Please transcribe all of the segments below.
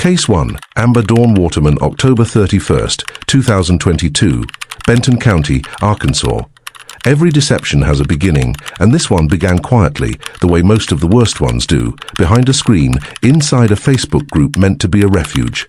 Case 1, Amber Dawn Waterman, October 31st, 2022, Benton County, Arkansas. Every deception has a beginning, and this one began quietly, the way most of the worst ones do, behind a screen, inside a Facebook group meant to be a refuge.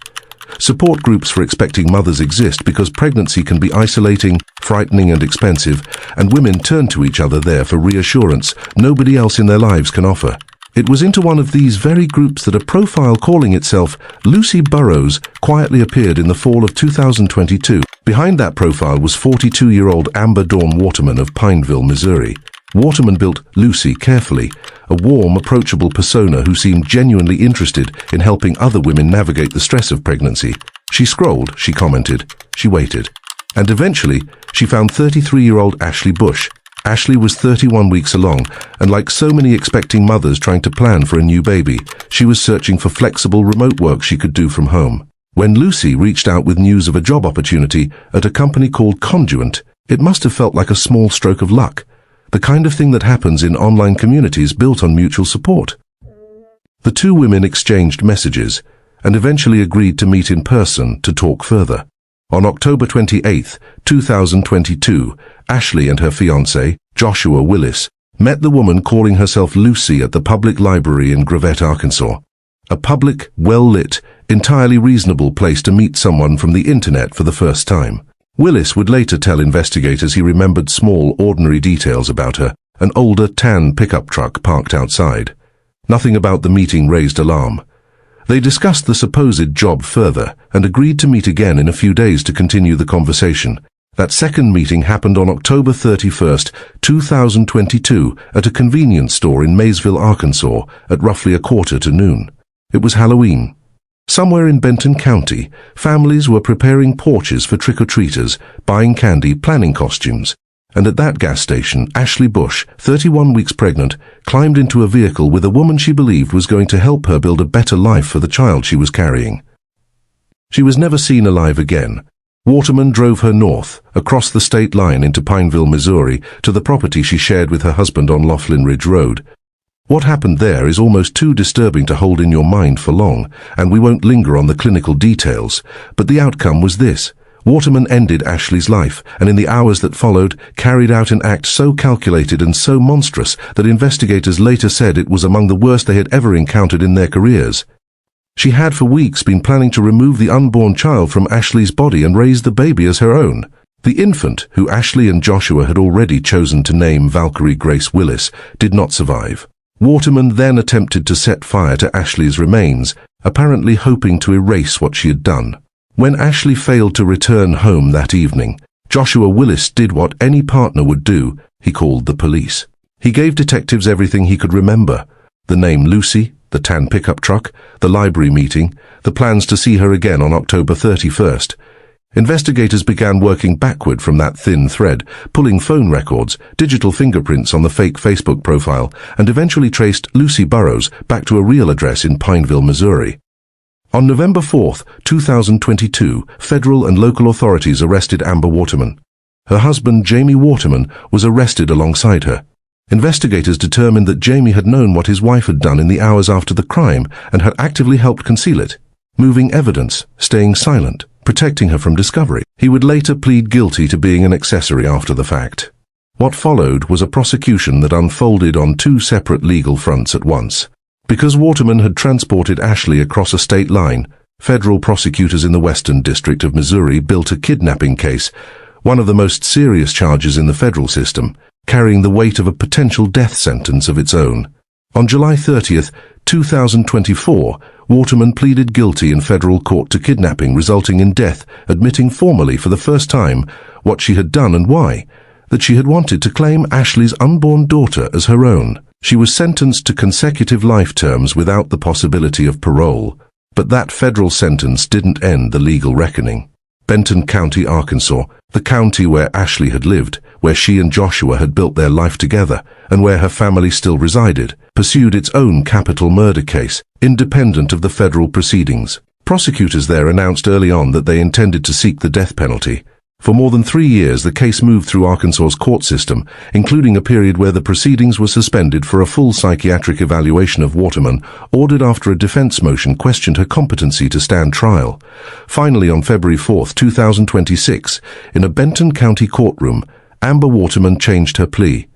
Support groups for expecting mothers exist because pregnancy can be isolating, frightening and expensive, and women turn to each other there for reassurance nobody else in their lives can offer. It was into one of these very groups that a profile calling itself Lucy Burrows quietly appeared in the fall of 2022. Behind that profile was 42-year-old Amber Dawn Waterman of Pineville, Missouri. Waterman built Lucy carefully, a warm, approachable persona who seemed genuinely interested in helping other women navigate the stress of pregnancy. She scrolled, she commented, she waited. And eventually, she found 33-year-old Ashley Bush. Ashley was 31 weeks along, and like so many expecting mothers trying to plan for a new baby, she was searching for flexible remote work she could do from home. When Lucy reached out with news of a job opportunity at a company called Conduent, it must have felt like a small stroke of luck, the kind of thing that happens in online communities built on mutual support. The two women exchanged messages, and eventually agreed to meet in person to talk further. On October 28, 2022, Ashley and her fiancé, Joshua Willis, met the woman calling herself Lucy at the public library in Gravette, Arkansas. A public, well-lit, entirely reasonable place to meet someone from the internet for the first time. Willis would later tell investigators he remembered small, ordinary details about her, an older tan pickup truck parked outside. Nothing about the meeting raised alarm. They discussed the supposed job further and agreed to meet again in a few days to continue the conversation. That second meeting happened on October 31st, 2022, at a convenience store in Maysville, Arkansas, at roughly 12:45 p.m. It was Halloween. Somewhere in Benton County, families were preparing porches for trick-or-treaters, buying candy, planning costumes. And at that gas station, Ashley Bush, 31 weeks pregnant, climbed into a vehicle with a woman she believed was going to help her build a better life for the child she was carrying. She was never seen alive again. Waterman drove her north, across the state line into Pineville, Missouri, to the property she shared with her husband on Laughlin Ridge Road. What happened there is almost too disturbing to hold in your mind for long, and we won't linger on the clinical details, but the outcome was this. Waterman ended Ashley's life, and in the hours that followed, carried out an act so calculated and so monstrous that investigators later said it was among the worst they had ever encountered in their careers. She had for weeks been planning to remove the unborn child from Ashley's body and raise the baby as her own. The infant, who Ashley and Joshua had already chosen to name Valkyrie Grace Willis, did not survive. Waterman then attempted to set fire to Ashley's remains, apparently hoping to erase what she had done. When Ashley failed to return home that evening, Joshua Willis did what any partner would do. He called the police. He gave detectives everything he could remember: the name Lucy, the tan pickup truck, the library meeting, the plans to see her again on October 31st. Investigators began working backward from that thin thread, pulling phone records, digital fingerprints on the fake Facebook profile, and eventually traced Lucy Burrows back to a real address in Pineville, Missouri. On November 4, 2022, federal and local authorities arrested Amber Waterman. Her husband, Jamie Waterman, was arrested alongside her. Investigators determined that Jamie had known what his wife had done in the hours after the crime and had actively helped conceal it, moving evidence, staying silent, protecting her from discovery. He would later plead guilty to being an accessory after the fact. What followed was a prosecution that unfolded on two separate legal fronts at once. Because Waterman had transported Ashley across a state line, federal prosecutors in the Western District of Missouri built a kidnapping case, one of the most serious charges in the federal system, carrying the weight of a potential death sentence of its own. On July 30, 2024, Waterman pleaded guilty in federal court to kidnapping resulting in death, admitting formally for the first time what she had done and why, that she had wanted to claim Ashley's unborn daughter as her own. She was sentenced to consecutive life terms without the possibility of parole, but that federal sentence didn't end the legal reckoning. Benton County, Arkansas, the county where Ashley had lived, where she and Joshua had built their life together, and where her family still resided, pursued its own capital murder case, independent of the federal proceedings. Prosecutors there announced early on that they intended to seek the death penalty. For more than 3 years, the case moved through Arkansas's court system, including a period where the proceedings were suspended for a full psychiatric evaluation of Waterman, ordered after a defense motion questioned her competency to stand trial. Finally, on February 4, 2026, in a Benton County courtroom, Amber Waterman changed her plea.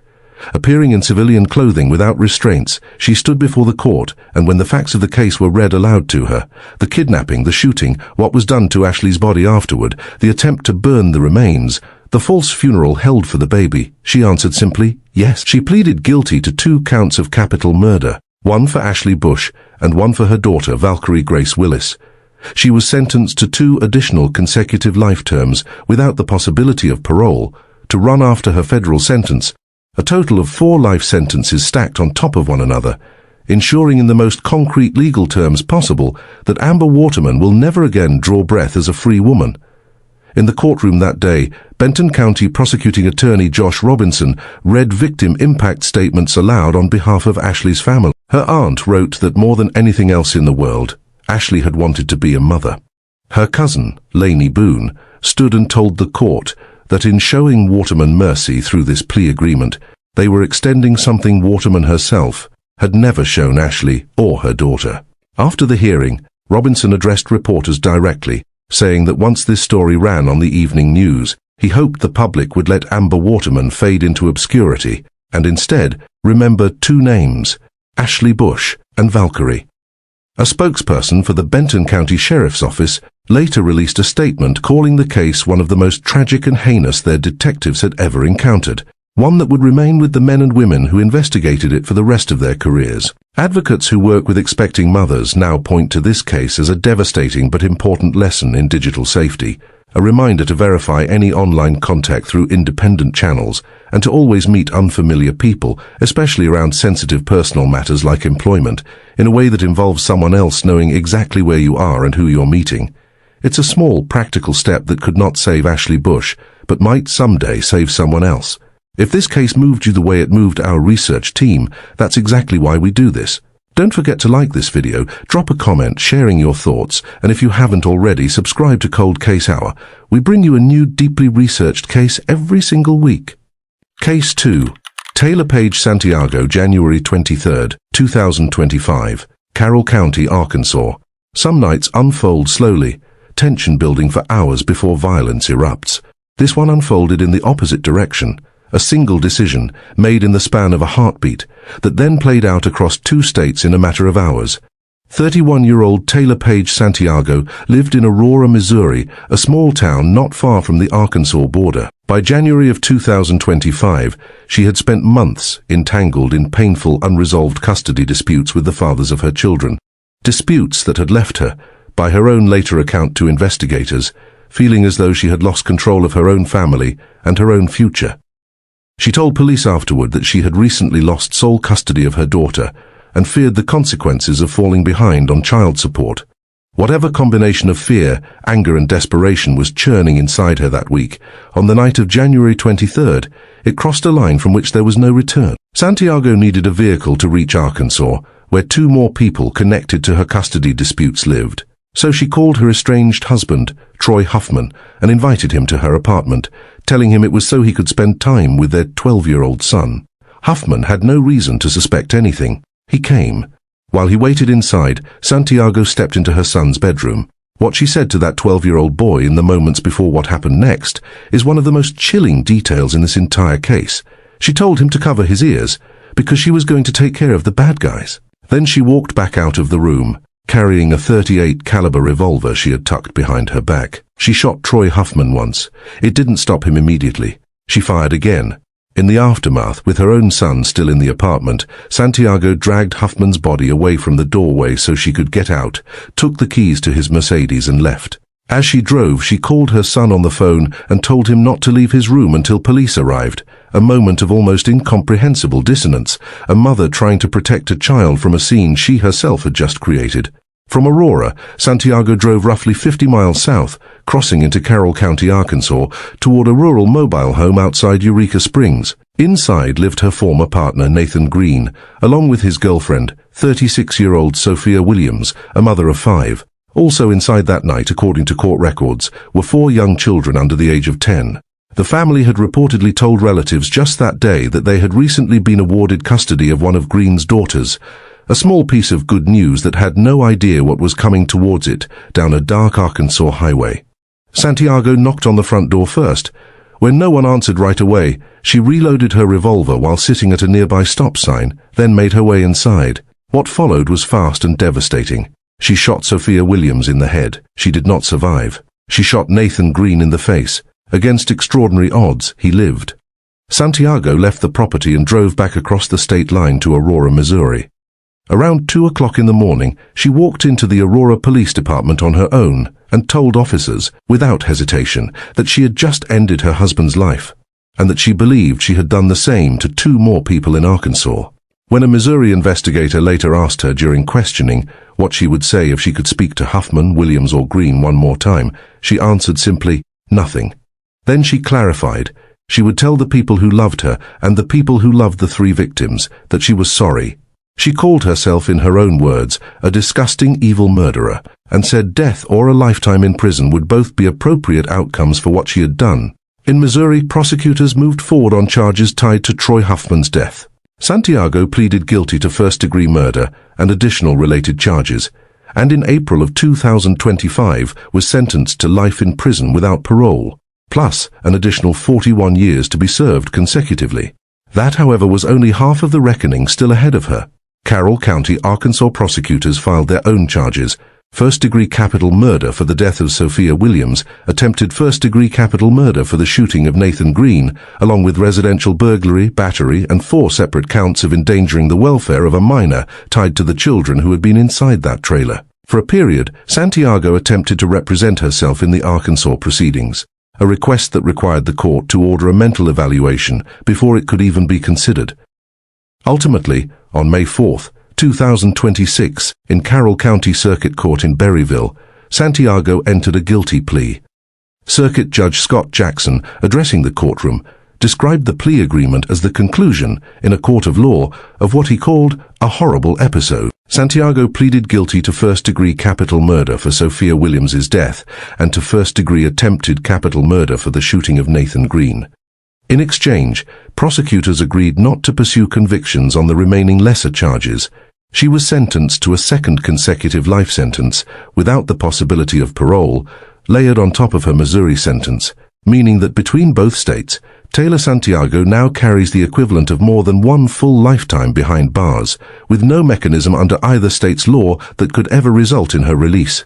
Appearing in civilian clothing without restraints, she stood before the court, and when the facts of the case were read aloud to her, the kidnapping, the shooting, what was done to Ashley's body afterward, the attempt to burn the remains, the false funeral held for the baby, she answered simply, yes. She pleaded guilty to 2 counts of capital murder, one for Ashley Bush and one for her daughter, Valkyrie Grace Willis. She was sentenced to 2 additional consecutive life terms without the possibility of parole, to run after her federal sentence, a total of 4 life sentences stacked on top of one another, ensuring in the most concrete legal terms possible that Amber Waterman will never again draw breath as a free woman. In the courtroom that day, Benton County prosecuting attorney Josh Robinson read victim impact statements aloud on behalf of Ashley's family. Her aunt wrote that more than anything else in the world, Ashley had wanted to be a mother. Her cousin, Lainey Boone, stood and told the court that in showing Waterman mercy through this plea agreement, they were extending something Waterman herself had never shown Ashley or her daughter. After the hearing, Robinson addressed reporters directly, saying that once this story ran on the evening news, he hoped the public would let Amber Waterman fade into obscurity and instead remember 2 names, Ashley Bush and Valkyrie. A spokesperson for the Benton County Sheriff's Office later released a statement calling the case one of the most tragic and heinous their detectives had ever encountered, one that would remain with the men and women who investigated it for the rest of their careers. Advocates who work with expecting mothers now point to this case as a devastating but important lesson in digital safety, a reminder to verify any online contact through independent channels and to always meet unfamiliar people, especially around sensitive personal matters like employment, in a way that involves someone else knowing exactly where you are and who you're meeting. It's a small, practical step that could not save Ashley Bush, but might someday save someone else. If this case moved you the way it moved our research team, that's exactly why we do this. Don't forget to like this video, drop a comment sharing your thoughts, and if you haven't already, subscribe to Cold Case Hour. We bring you a new, deeply researched case every single week. Case 2. Taylor Page Santiago, January 23, 2025. Carroll County, Arkansas. Some nights unfold slowly, tension building for hours before violence erupts. This one unfolded in the opposite direction. A single decision, made in the span of a heartbeat, that then played out across 2 states in a matter of hours. 31-year-old Taylor Page Santiago lived in Aurora, Missouri, a small town not far from the Arkansas border. By January of 2025, she had spent months entangled in painful, unresolved custody disputes with the fathers of her children. Disputes that had left her, by her own later account to investigators, feeling as though she had lost control of her own family and her own future. She told police afterward that she had recently lost sole custody of her daughter and feared the consequences of falling behind on child support. Whatever combination of fear, anger and desperation was churning inside her that week, on the night of January 23rd, it crossed a line from which there was no return. Santiago needed a vehicle to reach Arkansas, where 2 more people connected to her custody disputes lived. So she called her estranged husband, Troy Huffman, and invited him to her apartment, telling him it was so he could spend time with their 12-year-old son. Huffman had no reason to suspect anything. He came. While he waited inside, Santiago stepped into her son's bedroom. What she said to that 12-year-old boy in the moments before what happened next is one of the most chilling details in this entire case. She told him to cover his ears, because she was going to take care of the bad guys. Then she walked back out of the room, carrying a .38 caliber revolver she had tucked behind her back. She shot Troy Huffman once. It didn't stop him immediately. She fired again. In the aftermath, with her own son still in the apartment, Santiago dragged Huffman's body away from the doorway so she could get out, took the keys to his Mercedes and left. As she drove, she called her son on the phone and told him not to leave his room until police arrived, a moment of almost incomprehensible dissonance, a mother trying to protect a child from a scene she herself had just created. From Aurora, Santiago drove roughly 50 miles south, crossing into Carroll County, Arkansas, toward a rural mobile home outside Eureka Springs. Inside lived her former partner Nathan Green, along with his girlfriend, 36-year-old Sophia Williams, a mother of 5. Also inside that night, according to court records, were 4 young children under the age of 10. The family had reportedly told relatives just that day that they had recently been awarded custody of one of Green's daughters, a small piece of good news that had no idea what was coming towards it down a dark Arkansas highway. Santiago knocked on the front door first. When no one answered right away, she reloaded her revolver while sitting at a nearby stop sign, then made her way inside. What followed was fast and devastating. She shot Sophia Williams in the head. She did not survive. She shot Nathan Green in the face. Against extraordinary odds, he lived. Santiago left the property and drove back across the state line to Aurora, Missouri. Around 2 o'clock in the morning, she walked into the Aurora Police Department on her own and told officers, without hesitation, that she had just ended her husband's life, and that she believed she had done the same to 2 more people in Arkansas. When a Missouri investigator later asked her during questioning what she would say if she could speak to Huffman, Williams or Green one more time, she answered simply, nothing. Then she clarified, she would tell the people who loved her and the people who loved the 3 victims that she was sorry. She called herself, in her own words, a disgusting evil murderer, and said death or a lifetime in prison would both be appropriate outcomes for what she had done. In Missouri, prosecutors moved forward on charges tied to Troy Huffman's death. Santiago pleaded guilty to first-degree murder and additional related charges, and in April of 2025 was sentenced to life in prison without parole, plus an additional 41 years to be served consecutively. That, however, was only half of the reckoning still ahead of her. Carroll County, Arkansas prosecutors filed their own charges: first-degree capital murder for the death of Sophia Williams, attempted first-degree capital murder for the shooting of Nathan Green, along with residential burglary, battery, and 4 separate counts of endangering the welfare of a minor tied to the children who had been inside that trailer. For a period, Santiago attempted to represent herself in the Arkansas proceedings, a request that required the court to order a mental evaluation before it could even be considered. Ultimately, on May 4, 2026, in Carroll County Circuit Court in Berryville, Santiago entered a guilty plea. Circuit Judge Scott Jackson, addressing the courtroom, described the plea agreement as the conclusion, in a court of law, of what he called a horrible episode. Santiago pleaded guilty to first-degree capital murder for Sophia Williams's death and to first-degree attempted capital murder for the shooting of Nathan Green. In exchange, prosecutors agreed not to pursue convictions on the remaining lesser charges. She was sentenced to a second consecutive life sentence, without the possibility of parole, layered on top of her Missouri sentence, meaning that between both states, Taylor Santiago now carries the equivalent of more than 1 full lifetime behind bars, with no mechanism under either state's law that could ever result in her release.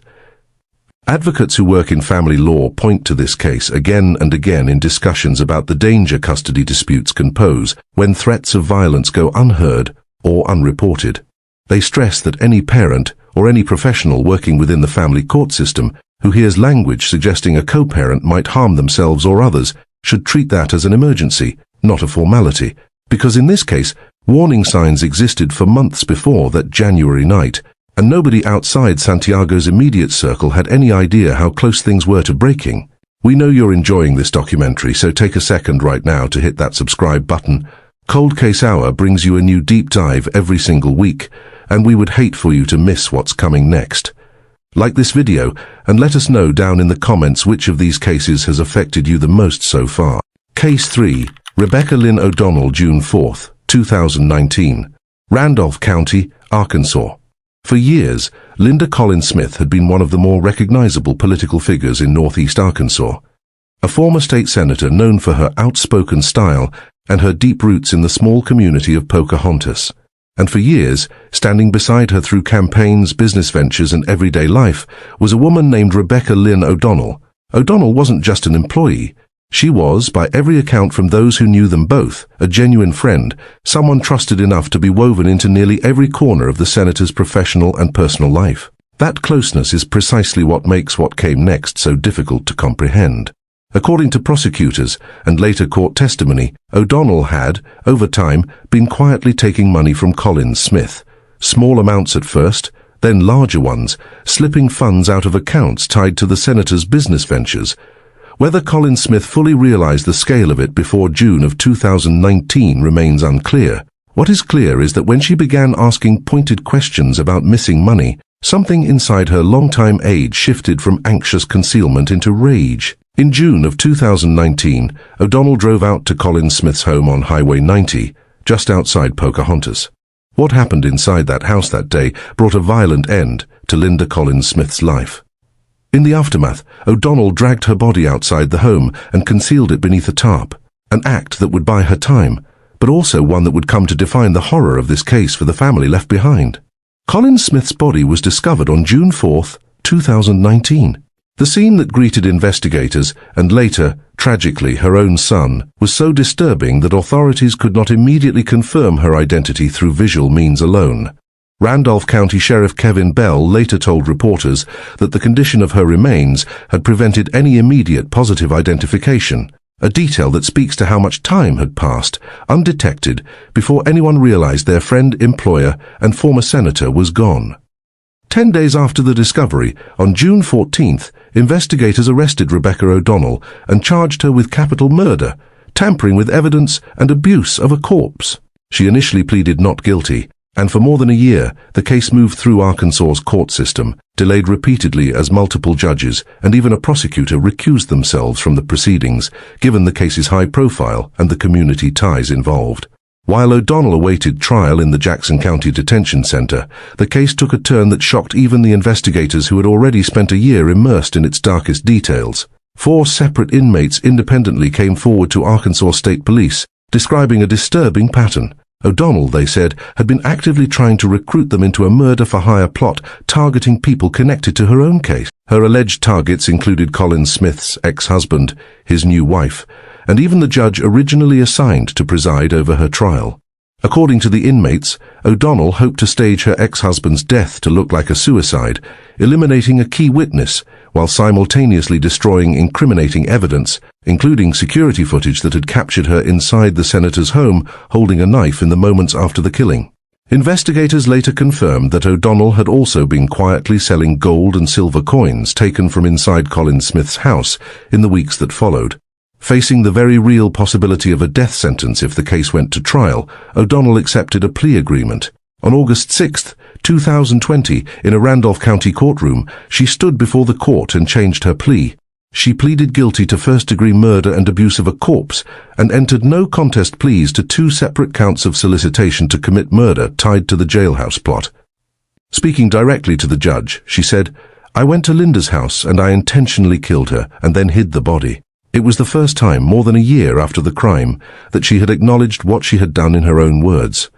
Advocates who work in family law point to this case again and again in discussions about the danger custody disputes can pose when threats of violence go unheard or unreported. They stress that any parent or any professional working within the family court system who hears language suggesting a co-parent might harm themselves or others should treat that as an emergency, not a formality, because in this case, warning signs existed for months before that January night, and nobody outside Santiago's immediate circle had any idea how close things were to breaking. We know you're enjoying this documentary, so take a second right now to hit that subscribe button. Cold Case Hour brings you a new deep dive every single week, and we would hate for you to miss what's coming next. Like this video, and let us know down in the comments which of these cases has affected you the most so far. Case 3, Rebecca Lynn O'Donnell, June 4, 2019. Randolph County, Arkansas. For years, Linda Collins Smith had been one of the more recognizable political figures in Northeast Arkansas. A former state senator known for her outspoken style and her deep roots in the small community of Pocahontas. And for years, standing beside her through campaigns, business ventures, and everyday life, was a woman named Rebecca Lynn O'Donnell. O'Donnell wasn't just an employee. She was, by every account from those who knew them both, a genuine friend, someone trusted enough to be woven into nearly every corner of the senator's professional and personal life. That closeness is precisely what makes what came next so difficult to comprehend. According to prosecutors and later court testimony, O'Donnell had, over time, been quietly taking money from Collins Smith, small amounts at first, then larger ones, slipping funds out of accounts tied to the senator's business ventures. Whether Collins Smith fully realized the scale of it before June of 2019 remains unclear. What is clear is that when she began asking pointed questions about missing money, Something inside her longtime aide shifted from anxious concealment into rage. In June of 2019, O'Donnell drove out to Colin Smith's home on Highway 90, just outside Pocahontas. What happened inside that house that day brought a violent end to Linda Colin Smith's life. In the aftermath, O'Donnell dragged her body outside the home and concealed it beneath a tarp, an act that would buy her time, but also one that would come to define the horror of this case for the family left behind. Colin Smith's body was discovered on June 4, 2019. The scene that greeted investigators, and later, tragically, her own son, was so disturbing that authorities could not immediately confirm her identity through visual means alone. Randolph County Sheriff Kevin Bell later told reporters that the condition of her remains had prevented any immediate positive identification, a detail that speaks to how much time had passed, undetected, before anyone realized their friend, employer, and former senator was gone. 10 days after the discovery, on June 14th, investigators arrested Rebecca O'Donnell and charged her with capital murder, tampering with evidence, and abuse of a corpse. She initially pleaded not guilty, and for more than a year, the case moved through Arkansas's court system, delayed repeatedly as multiple judges and even a prosecutor recused themselves from the proceedings, given the case's high profile and the community ties involved. While O'Donnell awaited trial in the Jackson County Detention Center, the case took a turn that shocked even the investigators who had already spent a year immersed in its darkest details. 4 separate inmates independently came forward to Arkansas State Police, describing a disturbing pattern. O'Donnell, they said, had been actively trying to recruit them into a murder-for-hire plot targeting people connected to her own case. Her alleged targets included Colin Smith's ex-husband, his new wife, and even the judge originally assigned to preside over her trial. According to the inmates, O'Donnell hoped to stage her ex-husband's death to look like a suicide, eliminating a key witness, while simultaneously destroying incriminating evidence, including security footage that had captured her inside the senator's home holding a knife in the moments after the killing. Investigators later confirmed that O'Donnell had also been quietly selling gold and silver coins taken from inside Colin Smith's house in the weeks that followed. Facing the very real possibility of a death sentence if the case went to trial, O'Donnell accepted a plea agreement. On August 6, 2020, in a Randolph County courtroom, she stood before the court and changed her plea. She pleaded guilty to first-degree murder and abuse of a corpse, and entered no contest pleas to 2 separate counts of solicitation to commit murder tied to the jailhouse plot. Speaking directly to the judge, she said, "I went to Linda's house and I intentionally killed her and then hid the body." It was the first time, more than a year after the crime, that she had acknowledged what she had done in her own words.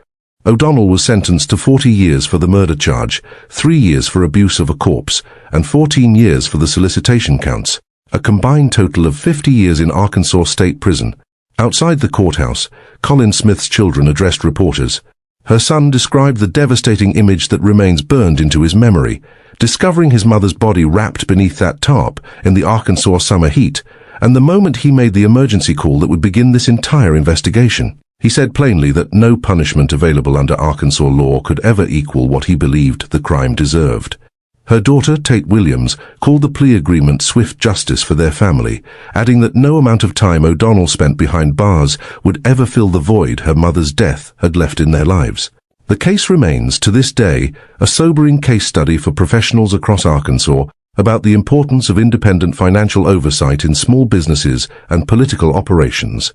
O'Donnell was sentenced to 40 years for the murder charge, 3 years for abuse of a corpse, and 14 years for the solicitation counts, a combined total of 50 years in Arkansas State Prison. Outside the courthouse, Colin Smith's children addressed reporters. Her son described the devastating image that remains burned into his memory, discovering his mother's body wrapped beneath that tarp in the Arkansas summer heat, and the moment he made the emergency call that would begin this entire investigation. He said plainly that no punishment available under Arkansas law could ever equal what he believed the crime deserved. Her daughter, Tate Williams, called the plea agreement swift justice for their family, adding that no amount of time O'Donnell spent behind bars would ever fill the void her mother's death had left in their lives. The case remains, to this day, a sobering case study for professionals across Arkansas about the importance of independent financial oversight in small businesses and political operations.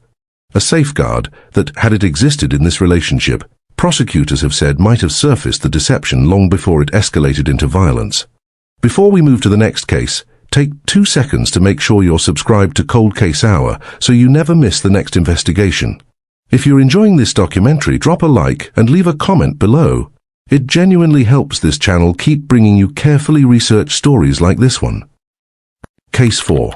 A safeguard that, had it existed in this relationship, prosecutors have said might have surfaced the deception long before it escalated into violence. Before we move to the next case, take 2 seconds to make sure you're subscribed to Cold Case Hour so you never miss the next investigation. If you're enjoying this documentary, drop a like and leave a comment below. It genuinely helps this channel keep bringing you carefully researched stories like this one. Case 4.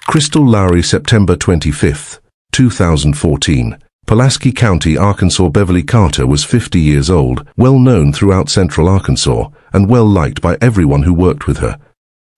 Crystal Lowry, September 25, 2014. Pulaski County, Arkansas. Beverly Carter was 50 years old, well known throughout central Arkansas, and well liked by everyone who worked with her.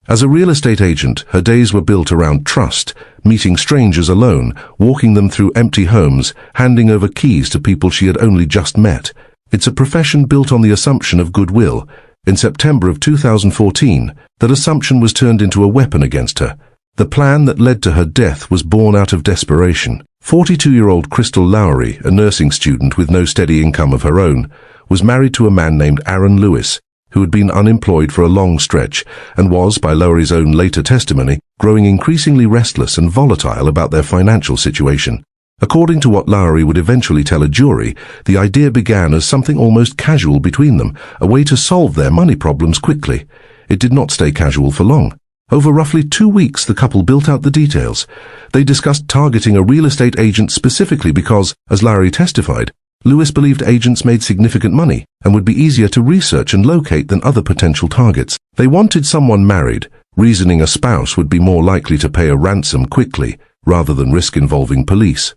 As a real estate agent, her days were built around trust, meeting strangers alone, walking them through empty homes, handing over keys to people she had only just met. It's a profession built on the assumption of goodwill. In September of 2014, that assumption was turned into a weapon against her. The plan that led to her death was born out of desperation. 42-year-old Crystal Lowry, a nursing student with no steady income of her own, was married to a man named Aaron Lewis, who had been unemployed for a long stretch and was, by Lowery's own later testimony, growing increasingly restless and volatile about their financial situation. According to what Lowery would eventually tell a jury, the idea began as something almost casual between them, a way to solve their money problems quickly. It did not stay casual for long. Over roughly 2 weeks, the couple built out the details. They discussed targeting a real estate agent specifically because, as Lowery testified, Lewis believed agents made significant money and would be easier to research and locate than other potential targets. They wanted someone married, reasoning a spouse would be more likely to pay a ransom quickly rather than risk involving police.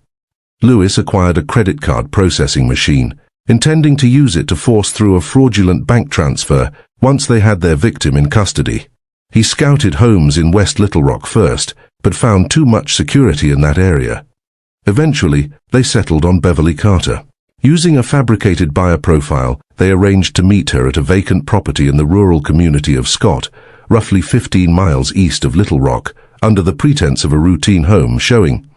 Lewis acquired a credit card processing machine, intending to use it to force through a fraudulent bank transfer once they had their victim in custody. He scouted homes in West Little Rock first, but found too much security in that area. Eventually, they settled on Beverly Carter. Using a fabricated buyer profile, they arranged to meet her at a vacant property in the rural community of Scott, roughly 15 miles east of Little Rock, under the pretense of a routine home showing.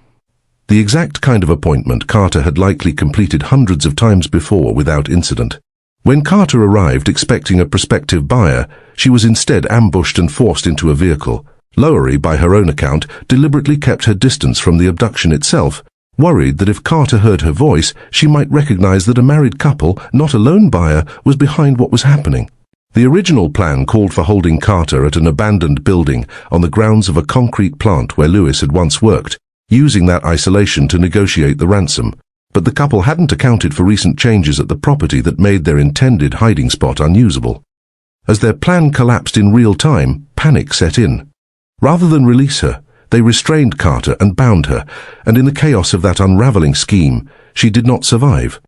The exact kind of appointment Carter had likely completed hundreds of times before without incident. When Carter arrived expecting a prospective buyer, she was instead ambushed and forced into a vehicle. Lowery, by her own account, deliberately kept her distance from the abduction itself, worried that if Carter heard her voice, she might recognize that a married couple, not a lone buyer, was behind what was happening. The original plan called for holding Carter at an abandoned building on the grounds of a concrete plant where Lewis had once worked, using that isolation to negotiate the ransom. But the couple hadn't accounted for recent changes at the property that made their intended hiding spot unusable. As their plan collapsed in real time, panic set in. Rather than release her, they restrained Carter and bound her, and in the chaos of that unraveling scheme, she did not survive.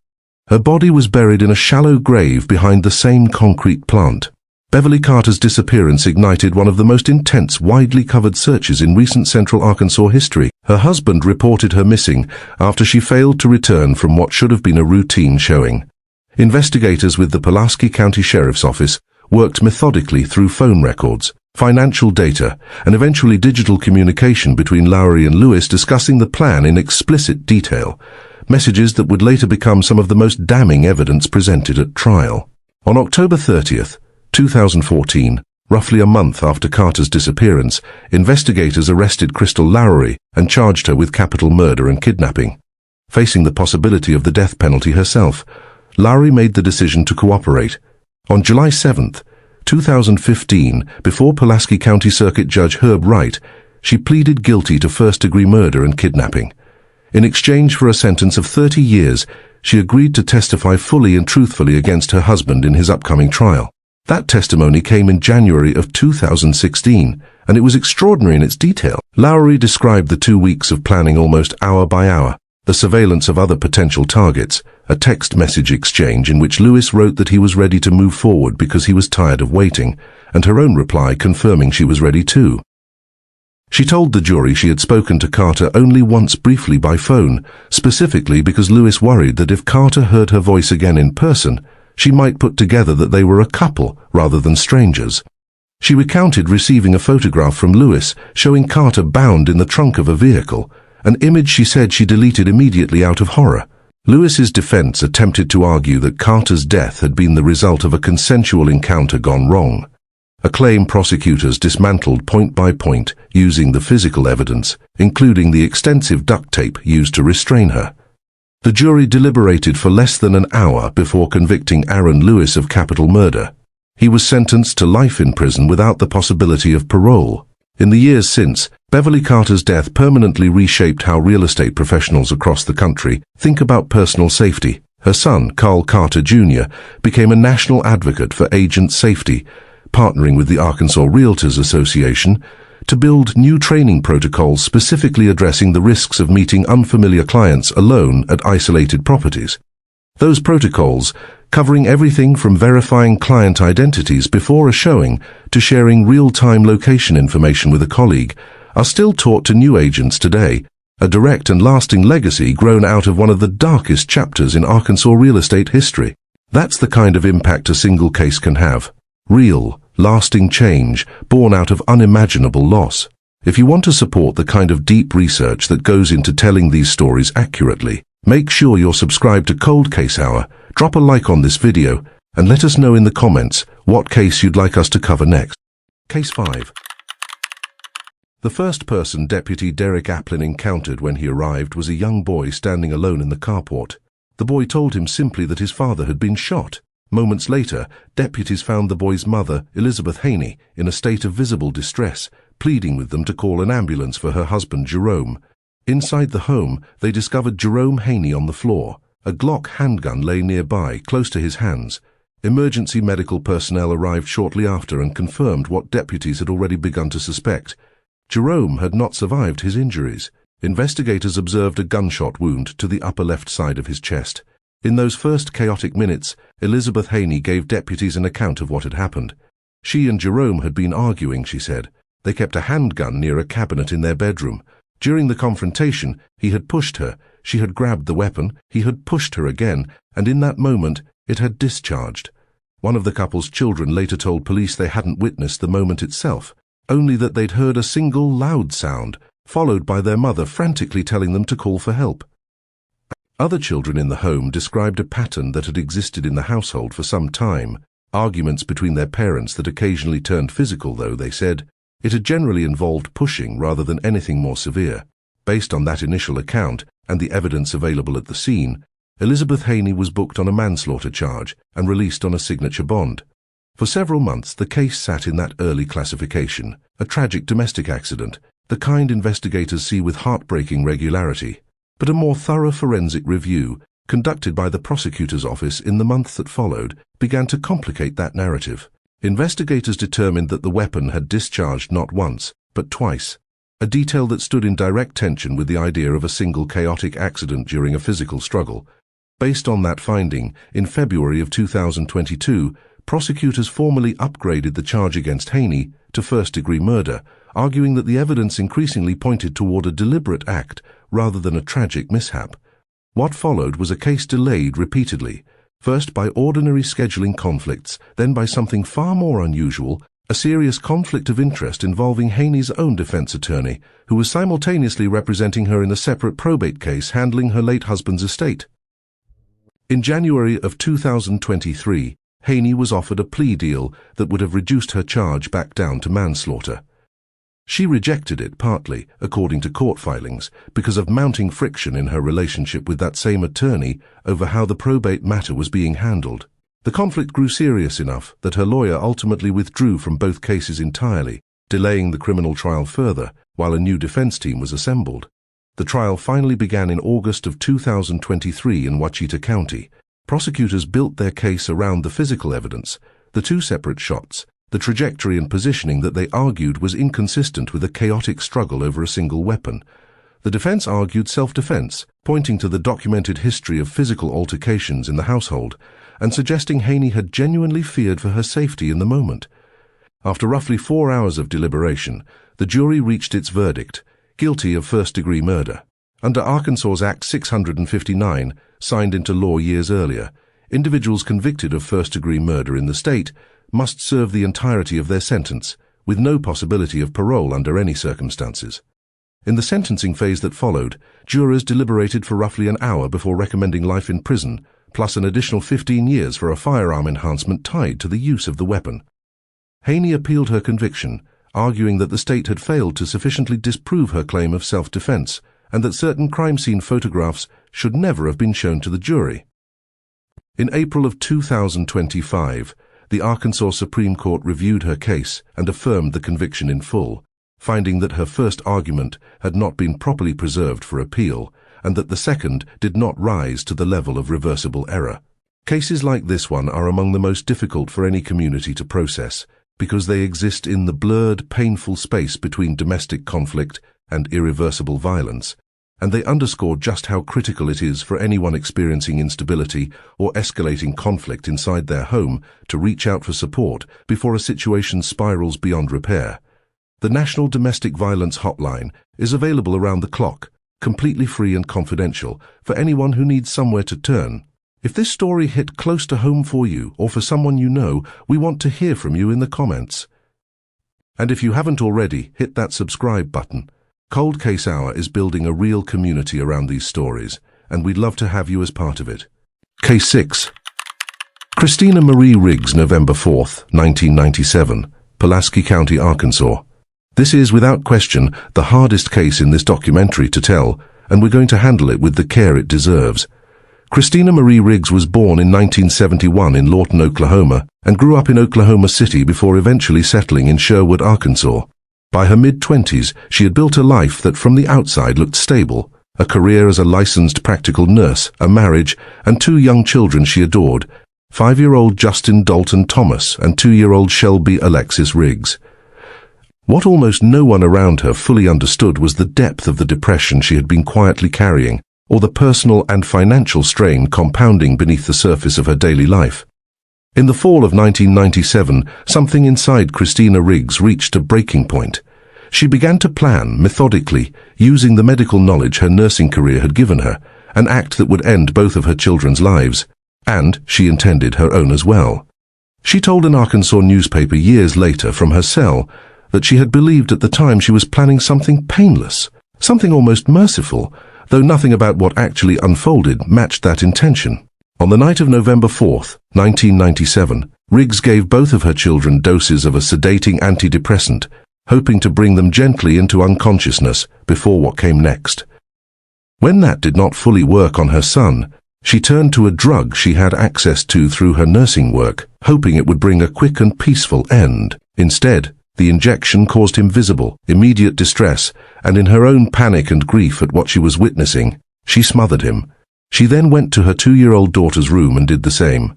Her body was buried in a shallow grave behind the same concrete plant. Beverly Carter's disappearance ignited one of the most intense, widely covered searches in recent Central Arkansas history. Her husband reported her missing after she failed to return from what should have been a routine showing. Investigators with the Pulaski County Sheriff's Office worked methodically through phone records, financial data, and eventually digital communication between Lowery and Lewis discussing the plan in explicit detail, messages that would later become some of the most damning evidence presented at trial. On October 30th, 2014, roughly a month after Carter's disappearance, investigators arrested Crystal Lowery and charged her with capital murder and kidnapping. Facing the possibility of the death penalty herself, Lowery made the decision to cooperate. On July 7th, 2015, before Pulaski County Circuit Judge Herb Wright, she pleaded guilty to first-degree murder and kidnapping. In exchange for a sentence of 30 years, she agreed to testify fully and truthfully against her husband in his upcoming trial. That testimony came in January of 2016, and it was extraordinary in its detail. Lowery described the 2 weeks of planning almost hour by hour, the surveillance of other potential targets, a text message exchange in which Lewis wrote that he was ready to move forward because he was tired of waiting, and her own reply confirming she was ready too. She told the jury she had spoken to Carter only once briefly by phone, specifically because Lewis worried that if Carter heard her voice again in person, she might put together that they were a couple rather than strangers. She recounted receiving a photograph from Lewis showing Carter bound in the trunk of a vehicle, an image she said she deleted immediately out of horror. Lewis's defense attempted to argue that Carter's death had been the result of a consensual encounter gone wrong, a claim prosecutors dismantled point by point using the physical evidence, including the extensive duct tape used to restrain her. The jury deliberated for less than an hour before convicting Aaron Lewis of capital murder. He was sentenced to life in prison without the possibility of parole. In the years since, Beverly Carter's death permanently reshaped how real estate professionals across the country think about personal safety. Her son, Carl Carter Jr., became a national advocate for agent safety, partnering with the Arkansas Realtors Association to build new training protocols specifically addressing the risks of meeting unfamiliar clients alone at isolated properties. Those protocols, covering everything from verifying client identities before a showing to sharing real-time location information with a colleague, are still taught to new agents today, a direct and lasting legacy grown out of one of the darkest chapters in Arkansas real estate history. That's the kind of impact a single case can have. Real, lasting change born out of unimaginable loss. If you want to support the kind of deep research that goes into telling these stories accurately, make sure you're subscribed to Cold Case Hour, drop a like on this video, and let us know in the comments what case you'd like us to cover next. Case 5. The first person Deputy Derek Applin encountered when he arrived was a young boy standing alone in the carport. The boy told him simply that his father had been shot. Moments later, deputies found the boy's mother, Elizabeth Haney, in a state of visible distress, pleading with them to call an ambulance for her husband Jerome. Inside the home, they discovered Jerome Haney on the floor. A Glock handgun lay nearby, close to his hands. Emergency medical personnel arrived shortly after and confirmed what deputies had already begun to suspect. Jerome had not survived his injuries. Investigators observed a gunshot wound to the upper left side of his chest. In those first chaotic minutes, Elizabeth Haney gave deputies an account of what had happened. She and Jerome had been arguing, she said. They kept a handgun near a cabinet in their bedroom. During the confrontation, he had pushed her. She had grabbed the weapon, he had pushed her again, and in that moment, it had discharged. One of the couple's children later told police they hadn't witnessed the moment itself, only that they'd heard a single loud sound, followed by their mother frantically telling them to call for help. Other children in the home described a pattern that had existed in the household for some time, arguments between their parents that occasionally turned physical, though, they said. It had generally involved pushing rather than anything more severe. Based on that initial account and the evidence available at the scene, Elizabeth Haney was booked on a manslaughter charge and released on a signature bond. For several months, the case sat in that early classification, a tragic domestic accident, the kind investigators see with heartbreaking regularity. But a more thorough forensic review, conducted by the prosecutor's office in the months that followed, began to complicate that narrative. Investigators determined that the weapon had discharged not once, but twice, a detail that stood in direct tension with the idea of a single chaotic accident during a physical struggle. Based on that finding, in February of 2022, prosecutors formally upgraded the charge against Haney to first-degree murder, arguing that the evidence increasingly pointed toward a deliberate act rather than a tragic mishap. What followed was a case delayed repeatedly, first by ordinary scheduling conflicts, then by something far more unusual, a serious conflict of interest involving Haney's own defense attorney, who was simultaneously representing her in a separate probate case handling her late husband's estate. In January of 2023, Haney was offered a plea deal that would have reduced her charge back down to manslaughter. She rejected it partly, according to court filings, because of mounting friction in her relationship with that same attorney over how the probate matter was being handled. The conflict grew serious enough that her lawyer ultimately withdrew from both cases entirely, delaying the criminal trial further while a new defense team was assembled. The trial finally began in August of 2023 in Ouachita County. Prosecutors built their case around the physical evidence, the two separate shots, the trajectory and positioning that they argued was inconsistent with a chaotic struggle over a single weapon. The defense argued self-defense, pointing to the documented history of physical altercations in the household, and suggesting Haney had genuinely feared for her safety in the moment. After roughly 4 hours of deliberation, the jury reached its verdict, guilty of first-degree murder. Under Arkansas's Act 659, signed into law years earlier, individuals convicted of first-degree murder in the state must serve the entirety of their sentence, with no possibility of parole under any circumstances. In the sentencing phase that followed, jurors deliberated for roughly an hour before recommending life in prison, plus an additional 15 years for a firearm enhancement tied to the use of the weapon. Haney appealed her conviction, arguing that the state had failed to sufficiently disprove her claim of self-defense, and that certain crime scene photographs should never have been shown to the jury. In April of 2025, the Arkansas Supreme Court reviewed her case and affirmed the conviction in full, finding that her first argument had not been properly preserved for appeal, and that the second did not rise to the level of reversible error. Cases like this one are among the most difficult for any community to process, because they exist in the blurred, painful space between domestic conflict and irreversible violence, and they underscore just how critical it is for anyone experiencing instability or escalating conflict inside their home to reach out for support before a situation spirals beyond repair. The National Domestic Violence Hotline is available around the clock, completely free and confidential, for anyone who needs somewhere to turn. If this story hit close to home for you or for someone you know, we want to hear from you in the comments. And if you haven't already, hit that subscribe button. Cold Case Hour is building a real community around these stories, and we'd love to have you as part of it. Case 6. Christina Marie Riggs, November 4, 1997, Pulaski County, Arkansas. This is, without question, the hardest case in this documentary to tell, and we're going to handle it with the care it deserves. Christina Marie Riggs was born in 1971 in Lawton, Oklahoma, and grew up in Oklahoma City before eventually settling in Sherwood, Arkansas. By her mid-20s, she had built a life that from the outside looked stable, a career as a licensed practical nurse, a marriage, and 2 young children she adored, 5-year-old Justin Dalton Thomas and 2-year-old Shelby Alexis Riggs. What almost no one around her fully understood was the depth of the depression she had been quietly carrying, or the personal and financial strain compounding beneath the surface of her daily life. In the fall of 1997, something inside Christina Riggs reached a breaking point. She began to plan, methodically, using the medical knowledge her nursing career had given her, an act that would end both of her children's lives, and, she intended, her own as well. She told an Arkansas newspaper years later from her cell that she had believed at the time she was planning something painless, something almost merciful, though nothing about what actually unfolded matched that intention. On the night of November 4, 1997, Riggs gave both of her children doses of a sedating antidepressant, hoping to bring them gently into unconsciousness before what came next. When that did not fully work on her son, she turned to a drug she had access to through her nursing work, hoping it would bring a quick and peaceful end. Instead, the injection caused him visible, immediate distress, and in her own panic and grief at what she was witnessing, she smothered him. She then went to her 2-year-old daughter's room and did the same.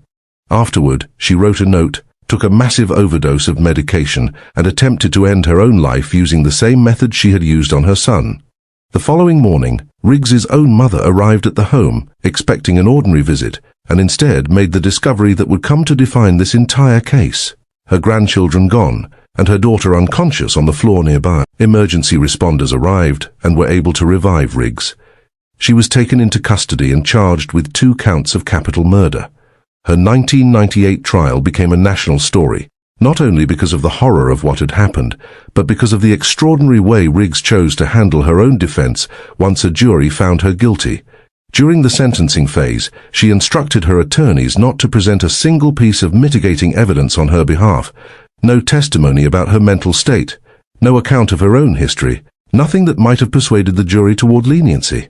Afterward, she wrote a note, took a massive overdose of medication, and attempted to end her own life using the same method she had used on her son. The following morning, Riggs's own mother arrived at the home, expecting an ordinary visit, and instead made the discovery that would come to define this entire case. Her grandchildren gone, and her daughter unconscious on the floor nearby. Emergency responders arrived and were able to revive Riggs. She was taken into custody and charged with 2 counts of capital murder. Her 1998 trial became a national story, not only because of the horror of what had happened, but because of the extraordinary way Riggs chose to handle her own defense once a jury found her guilty. During the sentencing phase, she instructed her attorneys not to present a single piece of mitigating evidence on her behalf. No testimony about her mental state, no account of her own history, nothing that might have persuaded the jury toward leniency.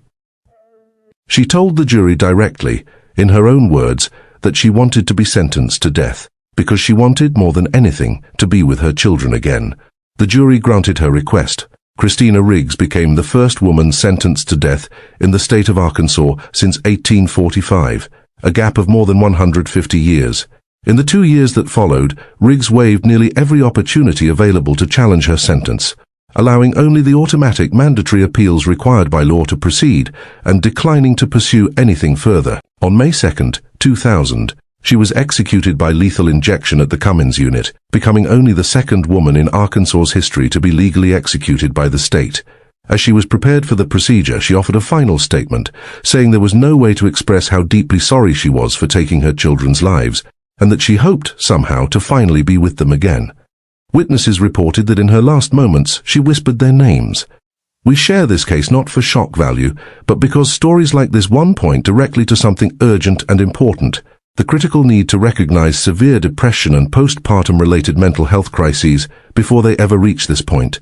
She told the jury directly, in her own words, that she wanted to be sentenced to death, because she wanted, more than anything, to be with her children again. The jury granted her request. Christina Riggs became the first woman sentenced to death in the state of Arkansas since 1845, a gap of more than 150 years. In the 2 years that followed, Riggs waived nearly every opportunity available to challenge her sentence, allowing only the automatic mandatory appeals required by law to proceed and declining to pursue anything further. On May 2, 2000, she was executed by lethal injection at the Cummins unit, becoming only the 2nd woman in Arkansas's history to be legally executed by the state. As she was prepared for the procedure, she offered a final statement, saying there was no way to express how deeply sorry she was for taking her children's lives, and that she hoped, somehow, to finally be with them again. Witnesses reported that in her last moments, she whispered their names. We share this case not for shock value, but because stories like this one point directly to something urgent and important, the critical need to recognize severe depression and postpartum-related mental health crises before they ever reach this point.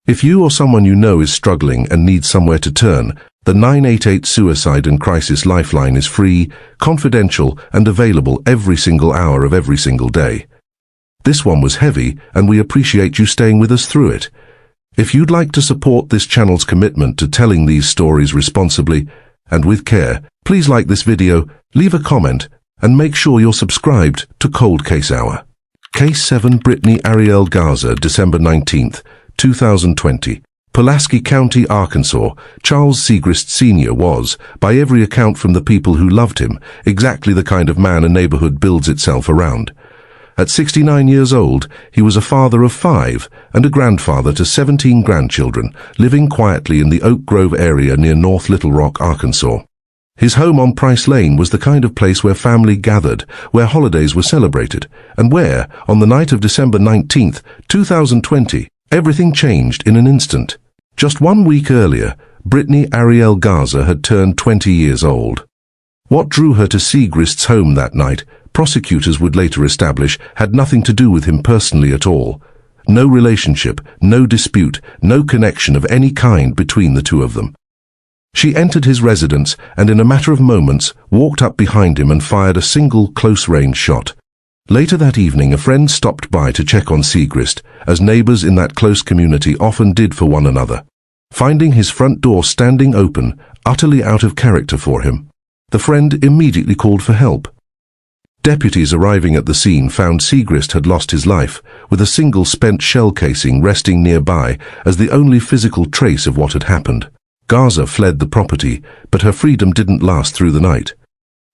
If you or someone you know is struggling and needs somewhere to turn, the 988 Suicide and Crisis Lifeline is free, confidential, and available every single hour of every single day. This one was heavy, and we appreciate you staying with us through it. If you'd like to support this channel's commitment to telling these stories responsibly and with care, please like this video, leave a comment, and make sure you're subscribed to Cold Case Hour. Case 7, Brittany Ariel Garza, December 19, 2020. Pulaski County, Arkansas. Charles Segrist Sr. was, by every account from the people who loved him, exactly the kind of man a neighborhood builds itself around. At 69 years old, he was a father of 5 and a grandfather to 17 grandchildren, living quietly in the Oak Grove area near North Little Rock, Arkansas. His home on Price Lane was the kind of place where family gathered, where holidays were celebrated, and where, on the night of December 19, 2020, everything changed in an instant. Just 1 week earlier, Brittany Ariel Garza had turned 20 years old. What drew her to Segrist's home that night, prosecutors would later establish had nothing to do with him personally at all. No relationship, no dispute, no connection of any kind between the two of them. She entered his residence and in a matter of moments walked up behind him and fired a single close-range shot. Later that evening, a friend stopped by to check on Siegrist, as neighbors in that close community often did for one another. Finding his front door standing open, utterly out of character for him, the friend immediately called for help. Deputies arriving at the scene found Siegrist had lost his life, with a single spent shell casing resting nearby as the only physical trace of what had happened. Garza fled the property, but her freedom didn't last through the night.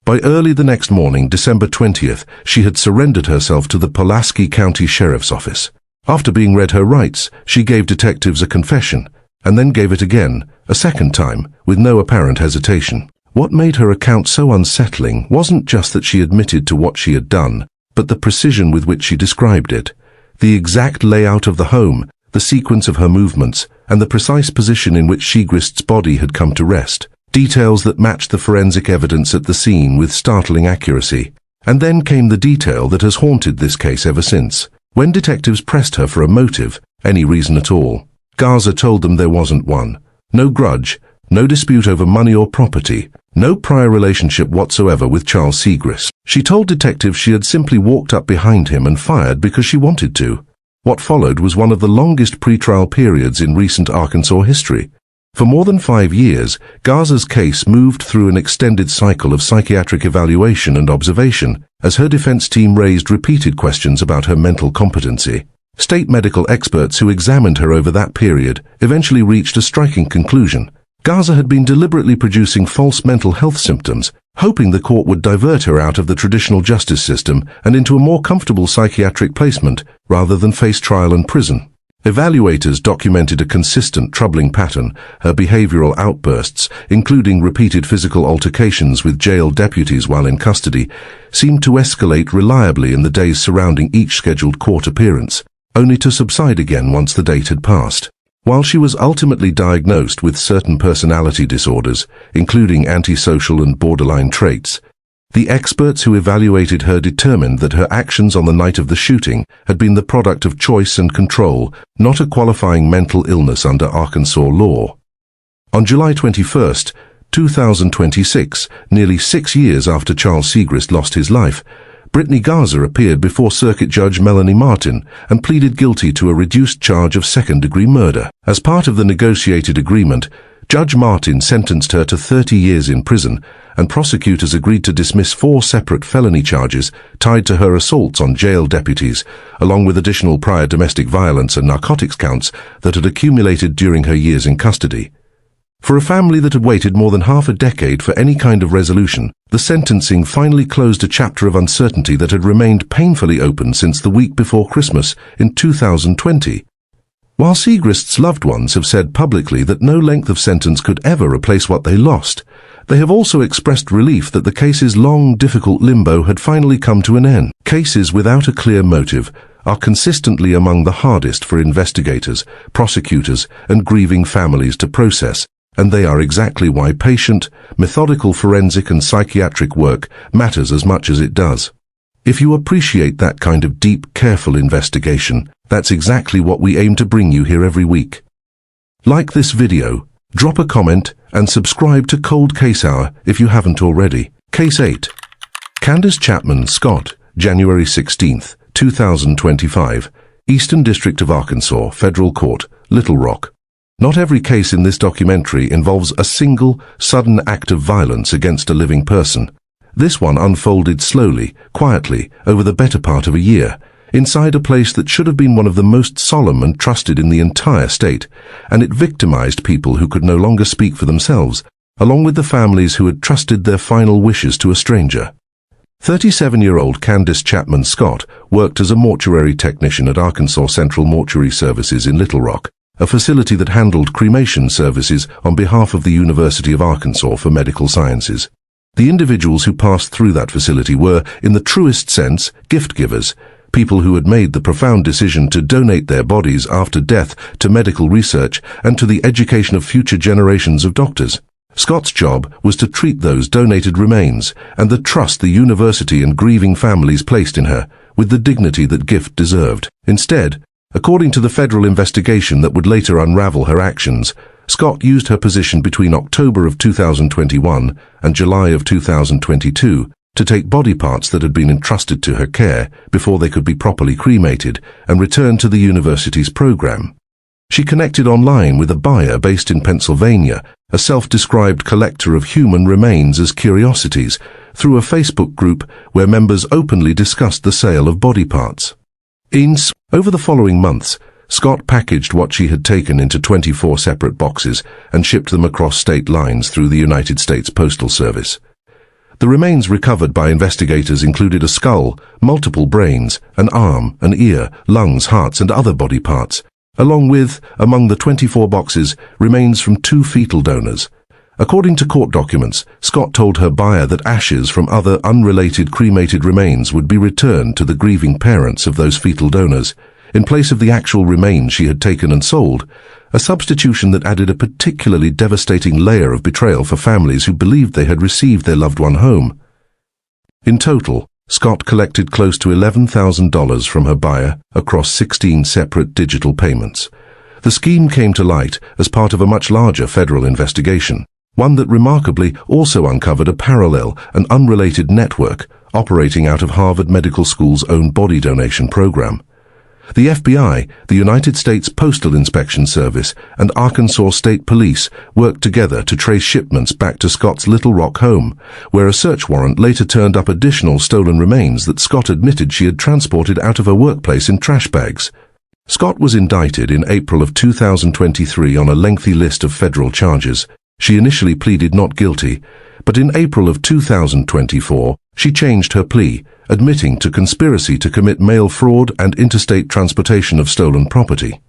By early the next morning, December 20th, she had surrendered herself to the Pulaski County Sheriff's Office. After being read her rights, she gave detectives a confession, and then gave it again, a second time, with no apparent hesitation. What made her account so unsettling wasn't just that she admitted to what she had done, but the precision with which she described it. The exact layout of the home, the sequence of her movements, and the precise position in which Siegrist's body had come to rest. Details that matched the forensic evidence at the scene with startling accuracy. And then came the detail that has haunted this case ever since. When detectives pressed her for a motive, any reason at all, Garza told them there wasn't one. No grudge, no dispute over money or property, no prior relationship whatsoever with Charles Siegrist. She told detectives she had simply walked up behind him and fired because she wanted to. What followed was one of the longest pretrial periods in recent Arkansas history. For more than 5 years, Garza's case moved through an extended cycle of psychiatric evaluation and observation, as her defense team raised repeated questions about her mental competency. State medical experts who examined her over that period eventually reached a striking conclusion. Garza had been deliberately producing false mental health symptoms, hoping the court would divert her out of the traditional justice system and into a more comfortable psychiatric placement, rather than face trial and prison. Evaluators documented a consistent troubling pattern. Her behavioral outbursts, including repeated physical altercations with jail deputies while in custody, seemed to escalate reliably in the days surrounding each scheduled court appearance, only to subside again once the date had passed. While she was ultimately diagnosed with certain personality disorders, including antisocial and borderline traits, the experts who evaluated her determined that her actions on the night of the shooting had been the product of choice and control, not a qualifying mental illness under Arkansas law. On July 21, 2026, nearly 6 years after Charles Siegrist lost his life, Brittany Garza appeared before Circuit Judge Melanie Martin and pleaded guilty to a reduced charge of second-degree murder. As part of the negotiated agreement, Judge Martin sentenced her to 30 years in prison, and prosecutors agreed to dismiss 4 separate felony charges tied to her assaults on jail deputies, along with additional prior domestic violence and narcotics counts that had accumulated during her years in custody. For a family that had waited more than half a decade for any kind of resolution, the sentencing finally closed a chapter of uncertainty that had remained painfully open since the week before Christmas in 2020. While Siegrist's loved ones have said publicly that no length of sentence could ever replace what they lost, they have also expressed relief that the case's long, difficult limbo had finally come to an end. Cases without a clear motive are consistently among the hardest for investigators, prosecutors, and grieving families to process, and they are exactly why patient, methodical forensic and psychiatric work matters as much as it does. If you appreciate that kind of deep, careful investigation, that's exactly what we aim to bring you here every week. Like this video, drop a comment, and subscribe to Cold Case Hour if you haven't already. Case 8. Candace Chapman Scott, January 16, 2025, Eastern District of Arkansas, Federal Court, Little Rock. Not every case in this documentary involves a single, sudden act of violence against a living person. This one unfolded slowly, quietly, over the better part of a year, inside a place that should have been one of the most solemn and trusted in the entire state, and it victimized people who could no longer speak for themselves, along with the families who had trusted their final wishes to a stranger. 37-year-old Candace Chapman Scott worked as a mortuary technician at Arkansas Central Mortuary Services in Little Rock, a facility that handled cremation services on behalf of the University of Arkansas for Medical Sciences. The individuals who passed through that facility were, in the truest sense, gift givers, people who had made the profound decision to donate their bodies after death to medical research and to the education of future generations of doctors. Scott's job was to treat those donated remains and the trust the university and grieving families placed in her with the dignity that gift deserved. Instead, according to the federal investigation that would later unravel her actions, Scott used her position between October of 2021 and July of 2022 to take body parts that had been entrusted to her care before they could be properly cremated and returned to the university's program. She connected online with a buyer based in Pennsylvania, a self-described collector of human remains as curiosities, through a Facebook group where members openly discussed the sale of body parts. Over the following months, Scott packaged what she had taken into 24 separate boxes and shipped them across state lines through the United States Postal Service. The remains recovered by investigators included a skull, multiple brains, an arm, an ear, lungs, hearts, and other body parts, along with, among the 24 boxes, remains from 2 fetal donors. According to court documents, Scott told her buyer that ashes from other unrelated cremated remains would be returned to the grieving parents of those fetal donors, in place of the actual remains she had taken and sold, a substitution that added a particularly devastating layer of betrayal for families who believed they had received their loved one home. In total, Scott collected close to $11,000 from her buyer across 16 separate digital payments. The scheme came to light as part of a much larger federal investigation, one that remarkably also uncovered a parallel and unrelated network operating out of Harvard Medical School's own body donation program. The FBI, the United States Postal Inspection Service, and Arkansas State Police worked together to trace shipments back to Scott's Little Rock home, where a search warrant later turned up additional stolen remains that Scott admitted she had transported out of her workplace in trash bags. Scott was indicted in April of 2023 on a lengthy list of federal charges. She initially pleaded not guilty, but in April of 2024, she changed her plea, admitting to conspiracy to commit mail fraud and interstate transportation of stolen property.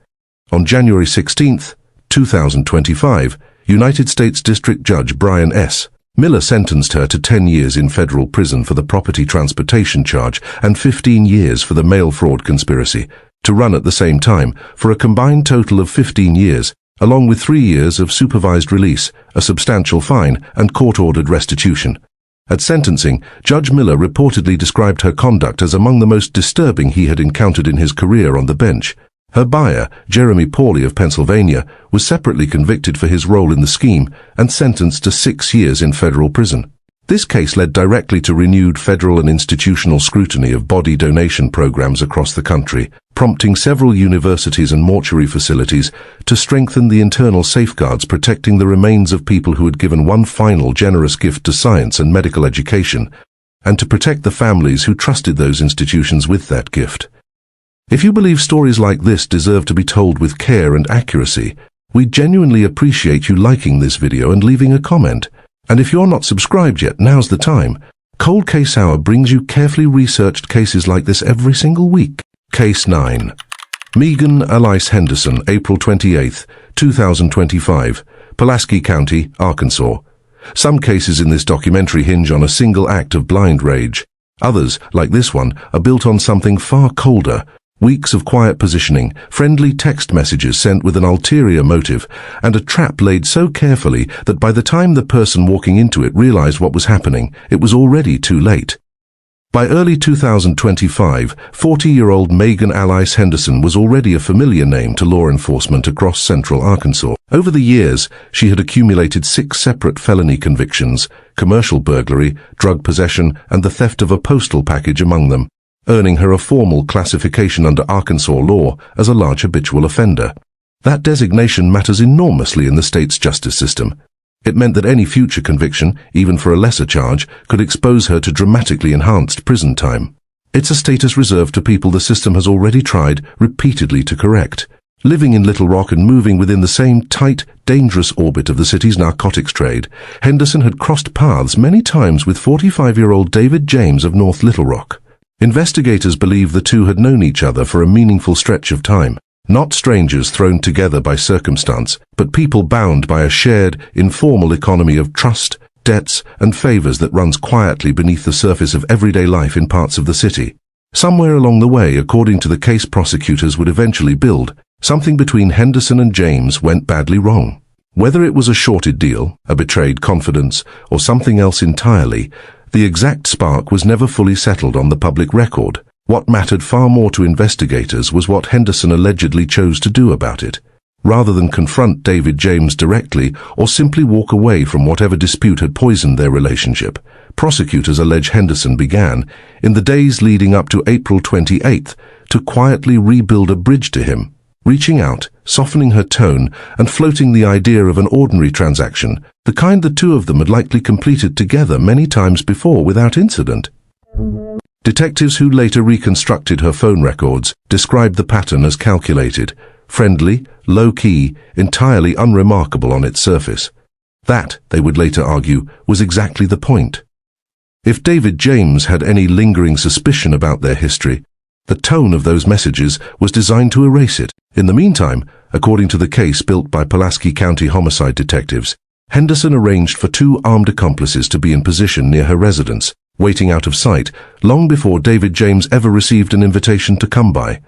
On January 16, 2025, United States District Judge Brian S. Miller sentenced her to 10 years in federal prison for the property transportation charge and 15 years for the mail fraud conspiracy, to run at the same time for a combined total of 15 years, along with 3 years of supervised release, a substantial fine, and court-ordered restitution. At sentencing, Judge Miller reportedly described her conduct as among the most disturbing he had encountered in his career on the bench. Her buyer, Jeremy Pauley of Pennsylvania, was separately convicted for his role in the scheme and sentenced to 6 years in federal prison. This case led directly to renewed federal and institutional scrutiny of body donation programs across the country, prompting several universities and mortuary facilities to strengthen the internal safeguards protecting the remains of people who had given one final generous gift to science and medical education, and to protect the families who trusted those institutions with that gift. If you believe stories like this deserve to be told with care and accuracy, we genuinely appreciate you liking this video and leaving a comment. And if you're not subscribed yet, now's the time. Cold Case Hour brings you carefully researched cases like this every single week. Case 9. Megan Alice Henderson, April 28, 2025, Pulaski County, Arkansas. Some cases in this documentary hinge on a single act of blind rage. Others, like this one, are built on something far colder. Weeks of quiet positioning, friendly text messages sent with an ulterior motive, and a trap laid so carefully that by the time the person walking into it realized what was happening, it was already too late. By early 2025, 40-year-old Megan Alice Henderson was already a familiar name to law enforcement across central Arkansas. Over the years, she had accumulated 6 separate felony convictions, commercial burglary, drug possession, and the theft of a postal package among them, earning her a formal classification under Arkansas law as a large habitual offender. That designation matters enormously in the state's justice system. It meant that any future conviction, even for a lesser charge, could expose her to dramatically enhanced prison time. It's a status reserved to people the system has already tried repeatedly to correct. Living in Little Rock and moving within the same tight, dangerous orbit of the city's narcotics trade, Henderson had crossed paths many times with 45-year-old David James of North Little Rock. Investigators believe the two had known each other for a meaningful stretch of time, not strangers thrown together by circumstance, but people bound by a shared, informal economy of trust, debts, and favors that runs quietly beneath the surface of everyday life in parts of the city. Somewhere along the way, according to the case prosecutors would eventually build, something between Henderson and James went badly wrong. Whether it was a shorted deal, a betrayed confidence, or something else entirely, the exact spark was never fully settled on the public record. What mattered far more to investigators was what Henderson allegedly chose to do about it. Rather than confront David James directly or simply walk away from whatever dispute had poisoned their relationship, prosecutors allege Henderson began, in the days leading up to April 28th, to quietly rebuild a bridge to him, reaching out, softening her tone, and floating the idea of an ordinary transaction, the kind the two of them had likely completed together many times before without incident. Detectives who later reconstructed her phone records described the pattern as calculated, friendly, low-key, entirely unremarkable on its surface. That, they would later argue, was exactly the point. If David James had any lingering suspicion about their history, the tone of those messages was designed to erase it. In the meantime, according to the case built by Pulaski County homicide detectives, Henderson arranged for two armed accomplices to be in position near her residence, waiting out of sight, long before David James ever received an invitation to come by.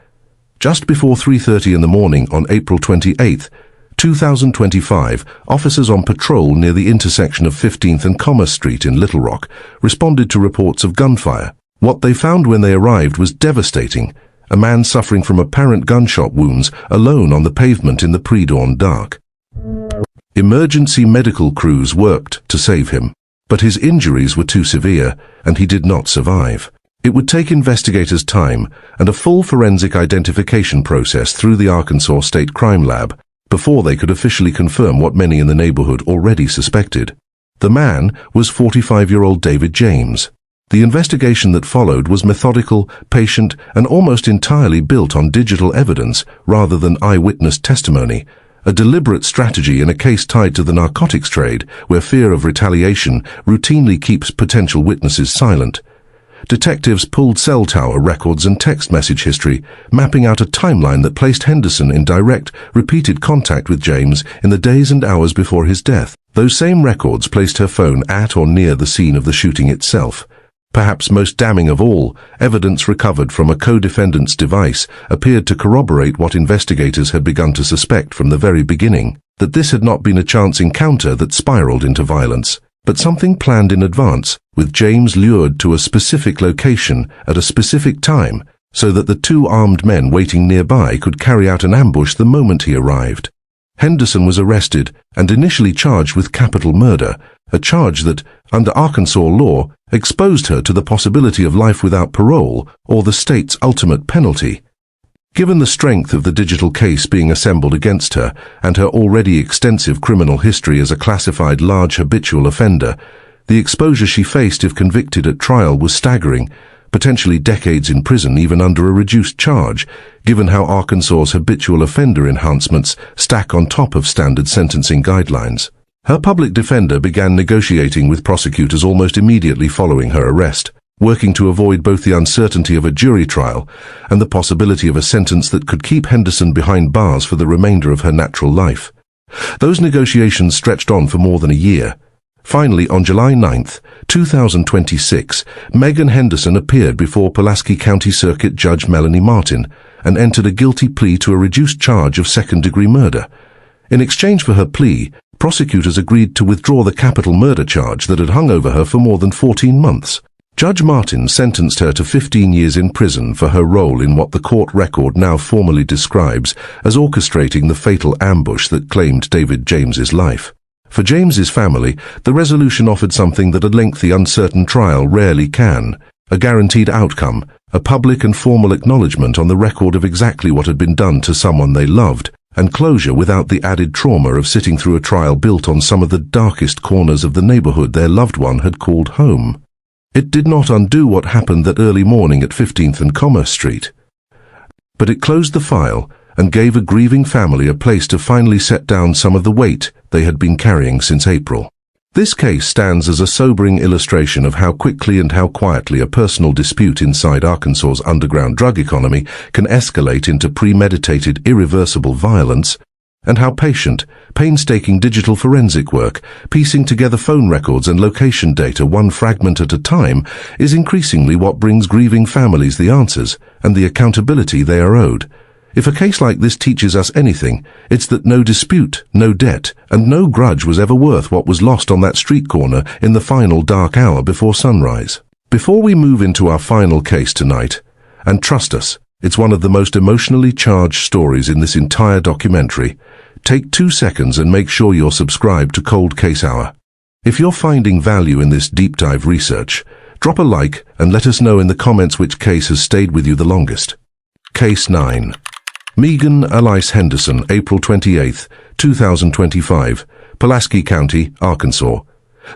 Just before 3:30 in the morning on April 28, 2025, officers on patrol near the intersection of 15th and Commerce Street in Little Rock responded to reports of gunfire. What they found when they arrived was devastating. A man suffering from apparent gunshot wounds alone on the pavement in the pre-dawn dark. Emergency medical crews worked to save him, but his injuries were too severe and he did not survive. It would take investigators time and a full forensic identification process through the Arkansas State Crime Lab before they could officially confirm what many in the neighborhood already suspected. The man was 45-year-old David James. The investigation that followed was methodical, patient, and almost entirely built on digital evidence rather than eyewitness testimony, a deliberate strategy in a case tied to the narcotics trade where fear of retaliation routinely keeps potential witnesses silent. Detectives pulled cell tower records and text message history, mapping out a timeline that placed Henderson in direct, repeated contact with James in the days and hours before his death. Those same records placed her phone at or near the scene of the shooting itself. Perhaps most damning of all, evidence recovered from a co-defendant's device appeared to corroborate what investigators had begun to suspect from the very beginning, that this had not been a chance encounter that spiraled into violence, but something planned in advance, with James lured to a specific location at a specific time so that the two armed men waiting nearby could carry out an ambush the moment he arrived. Henderson was arrested and initially charged with capital murder, a charge that, under Arkansas law, exposed her to the possibility of life without parole or the state's ultimate penalty. Given the strength of the digital case being assembled against her and her already extensive criminal history as a classified large habitual offender, the exposure she faced if convicted at trial was staggering, potentially decades in prison even under a reduced charge, given how Arkansas's habitual offender enhancements stack on top of standard sentencing guidelines. Her public defender began negotiating with prosecutors almost immediately following her arrest, working to avoid both the uncertainty of a jury trial and the possibility of a sentence that could keep Henderson behind bars for the remainder of her natural life. Those negotiations stretched on for more than a year. Finally, on July 9, 2026, Megan Henderson appeared before Pulaski County Circuit Judge Melanie Martin and entered a guilty plea to a reduced charge of second-degree murder. In exchange for her plea, prosecutors agreed to withdraw the capital murder charge that had hung over her for more than 14 months. Judge Martin sentenced her to 15 years in prison for her role in what the court record now formally describes as orchestrating the fatal ambush that claimed David James's life. For James's family, the resolution offered something that a lengthy, uncertain trial rarely can: a guaranteed outcome, a public and formal acknowledgement on the record of exactly what had been done to someone they loved, and closure without the added trauma of sitting through a trial built on some of the darkest corners of the neighborhood their loved one had called home. It did not undo what happened that early morning at 15th and Commerce Street, but it closed the file and gave a grieving family a place to finally set down some of the weight they had been carrying since April. This case stands as a sobering illustration of how quickly and how quietly a personal dispute inside Arkansas's underground drug economy can escalate into premeditated, irreversible violence, and how patient, painstaking digital forensic work, piecing together phone records and location data one fragment at a time, is increasingly what brings grieving families the answers and the accountability they are owed. If a case like this teaches us anything, it's that no dispute, no debt, and no grudge was ever worth what was lost on that street corner in the final dark hour before sunrise. Before we move into our final case tonight, and trust us, it's one of the most emotionally charged stories in this entire documentary, take 2 seconds and make sure you're subscribed to Cold Case Hour. If you're finding value in this deep dive research, drop a like and let us know in the comments which case has stayed with you the longest. Case 9. Megan Alice Henderson, April 28, 2025, Pulaski County, Arkansas.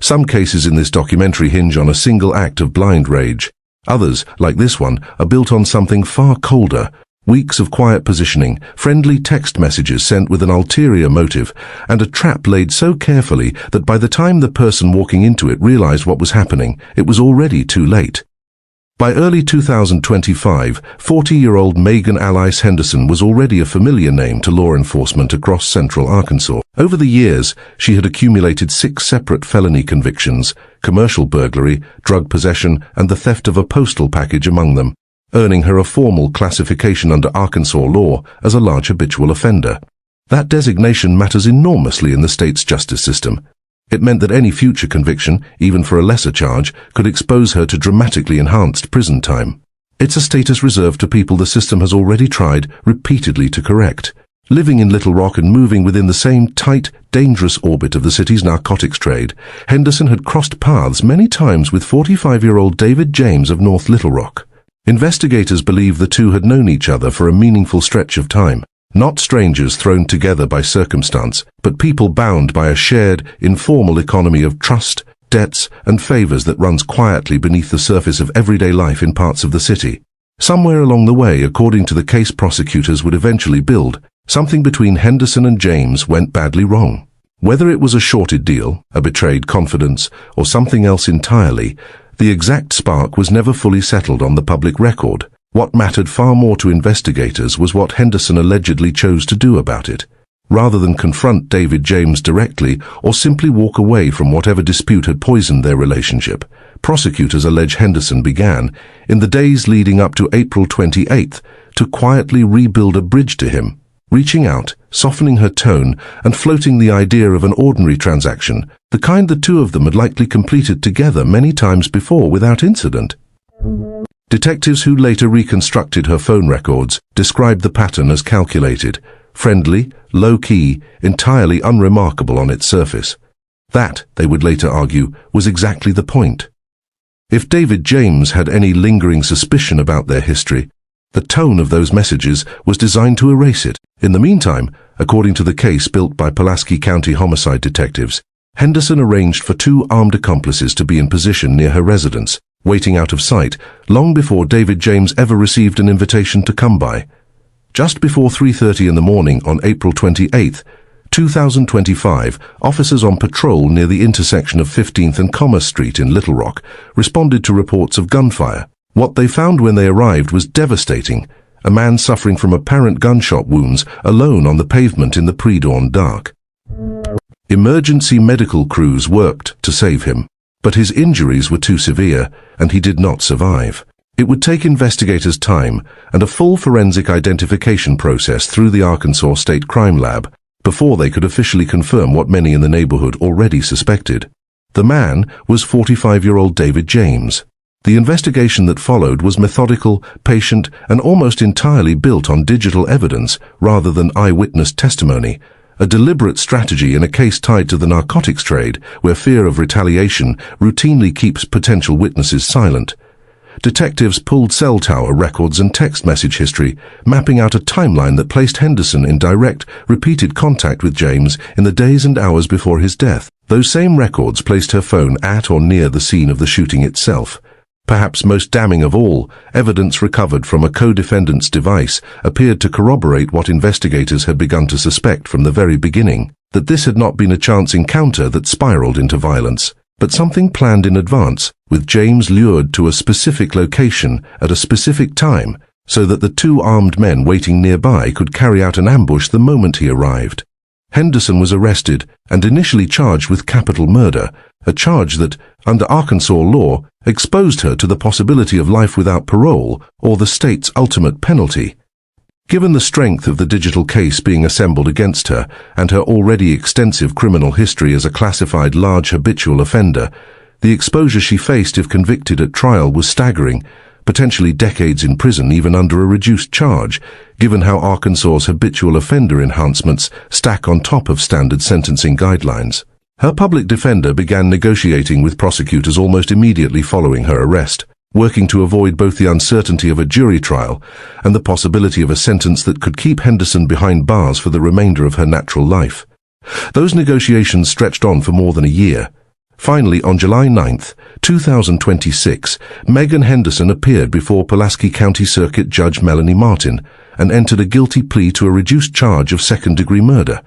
Some cases in this documentary hinge on a single act of blind rage. Others, like this one, are built on something far colder. Weeks of quiet positioning, friendly text messages sent with an ulterior motive, and a trap laid so carefully that by the time the person walking into it realized what was happening, it was already too late. By early 2025, 40-year-old Megan Alice Henderson was already a familiar name to law enforcement across central Arkansas. Over the years, she had accumulated 6 separate felony convictions, commercial burglary, drug possession, and the theft of a postal package among them, earning her a formal classification under Arkansas law as a large habitual offender. That designation matters enormously in the state's justice system. It meant that any future conviction, even for a lesser charge, could expose her to dramatically enhanced prison time. It's a status reserved to people the system has already tried repeatedly to correct. Living in Little Rock and moving within the same tight, dangerous orbit of the city's narcotics trade, Henderson had crossed paths many times with 45-year-old David James of North Little Rock. Investigators believe the two had known each other for a meaningful stretch of time. Not strangers thrown together by circumstance, but people bound by a shared, informal economy of trust, debts, and favors that runs quietly beneath the surface of everyday life in parts of the city. Somewhere along the way, according to the case prosecutors would eventually build, something between Henderson and James went badly wrong. Whether it was a shorted deal, a betrayed confidence, or something else entirely, the exact spark was never fully settled on the public record. What mattered far more to investigators was what Henderson allegedly chose to do about it. Rather than confront David James directly or simply walk away from whatever dispute had poisoned their relationship, prosecutors allege Henderson began, in the days leading up to April 28th, to quietly rebuild a bridge to him, reaching out, softening her tone, and floating the idea of an ordinary transaction, the kind the two of them had likely completed together many times before without incident. Detectives who later reconstructed her phone records described the pattern as calculated, friendly, low-key, entirely unremarkable on its surface. That, they would later argue, was exactly the point. If David James had any lingering suspicion about their history, the tone of those messages was designed to erase it. In the meantime, according to the case built by Pulaski County homicide detectives, Henderson arranged for 2 armed accomplices to be in position near her residence, waiting out of sight, long before David James ever received an invitation to come by. Just before 3:30 in the morning on April 28, 2025, officers on patrol near the intersection of 15th and Commerce Street in Little Rock responded to reports of gunfire. What they found when they arrived was devastating. A man suffering from apparent gunshot wounds alone on the pavement in the pre-dawn dark. Emergency medical crews worked to save him, but his injuries were too severe, and he did not survive. It would take investigators time and a full forensic identification process through the Arkansas State Crime Lab before they could officially confirm what many in the neighborhood already suspected. The man was 45-year-old David James. The investigation that followed was methodical, patient, and almost entirely built on digital evidence rather than eyewitness testimony, a deliberate strategy in a case tied to the narcotics trade where fear of retaliation routinely keeps potential witnesses silent. Detectives pulled cell tower records and text message history, mapping out a timeline that placed Henderson in direct, repeated contact with James in the days and hours before his death. Those same records placed her phone at or near the scene of the shooting itself. Perhaps most damning of all, evidence recovered from a co-defendant's device appeared to corroborate what investigators had begun to suspect from the very beginning, that this had not been a chance encounter that spiraled into violence, but something planned in advance, with James lured to a specific location at a specific time so that the 2 armed men waiting nearby could carry out an ambush the moment he arrived. Henderson was arrested and initially charged with capital murder, a charge that, under Arkansas law, exposed her to the possibility of life without parole or the state's ultimate penalty. Given the strength of the digital case being assembled against her and her already extensive criminal history as a classified large habitual offender, the exposure she faced if convicted at trial was staggering, potentially decades in prison even under a reduced charge, given how Arkansas's habitual offender enhancements stack on top of standard sentencing guidelines. Her public defender began negotiating with prosecutors almost immediately following her arrest, working to avoid both the uncertainty of a jury trial and the possibility of a sentence that could keep Henderson behind bars for the remainder of her natural life. Those negotiations stretched on for more than a year. Finally, on July 9, 2026, Megan Henderson appeared before Pulaski County Circuit Judge Melanie Martin and entered a guilty plea to a reduced charge of second-degree murder.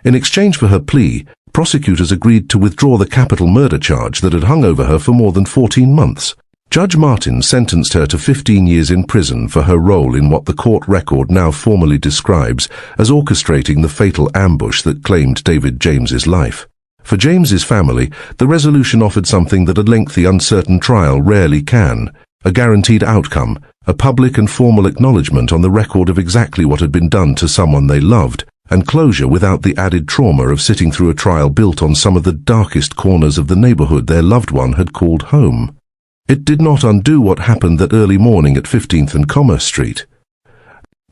In exchange for her plea, prosecutors agreed to withdraw the capital murder charge that had hung over her for more than 14 months. Judge Martin sentenced her to 15 years in prison for her role in what the court record now formally describes as orchestrating the fatal ambush that claimed David James's life. For James's family, the resolution offered something that a lengthy, uncertain trial rarely can: a guaranteed outcome, a public and formal acknowledgement on the record of exactly what had been done to someone they loved, and closure without the added trauma of sitting through a trial built on some of the darkest corners of the neighborhood their loved one had called home. It did not undo what happened that early morning at 15th and Commerce Street,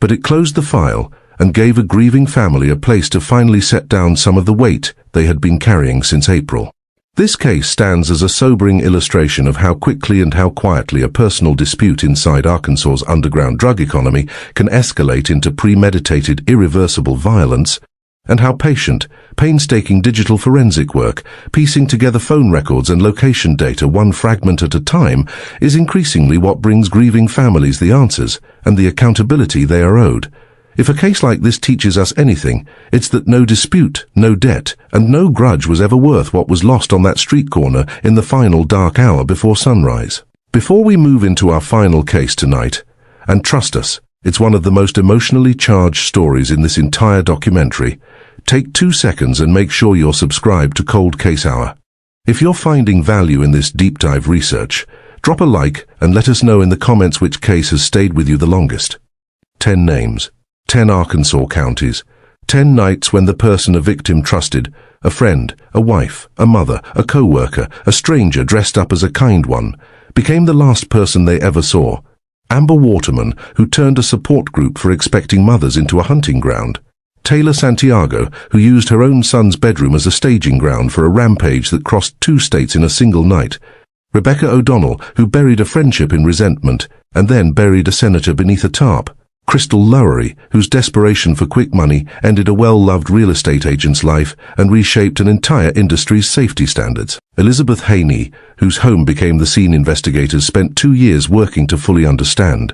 but it closed the file and gave a grieving family a place to finally set down some of the weight they had been carrying since April. This case stands as a sobering illustration of how quickly and how quietly a personal dispute inside Arkansas's underground drug economy can escalate into premeditated, irreversible violence, and how patient, painstaking digital forensic work, piecing together phone records and location data one fragment at a time, is increasingly what brings grieving families the answers and the accountability they are owed. If a case like this teaches us anything, it's that no dispute, no debt, and no grudge was ever worth what was lost on that street corner in the final dark hour before sunrise. Before we move into our final case tonight, and trust us, it's one of the most emotionally charged stories in this entire documentary, take 2 seconds and make sure you're subscribed to Cold Case Hour. If you're finding value in this deep dive research, drop a like and let us know in the comments which case has stayed with you the longest. 10 names. 10 Arkansas counties, 10 nights when the person a victim trusted, a friend, a wife, a mother, a co-worker, a stranger dressed up as a kind one, became the last person they ever saw. Amber Waterman, who turned a support group for expecting mothers into a hunting ground. Taylor Santiago, who used her own son's bedroom as a staging ground for a rampage that crossed 2 states in a single night. Rebecca O'Donnell, who buried a friendship in resentment and then buried a senator beneath a tarp. Crystal Lowery, whose desperation for quick money ended a well-loved real estate agent's life and reshaped an entire industry's safety standards. Elizabeth Haney, whose home became the scene investigators spent 2 years working to fully understand.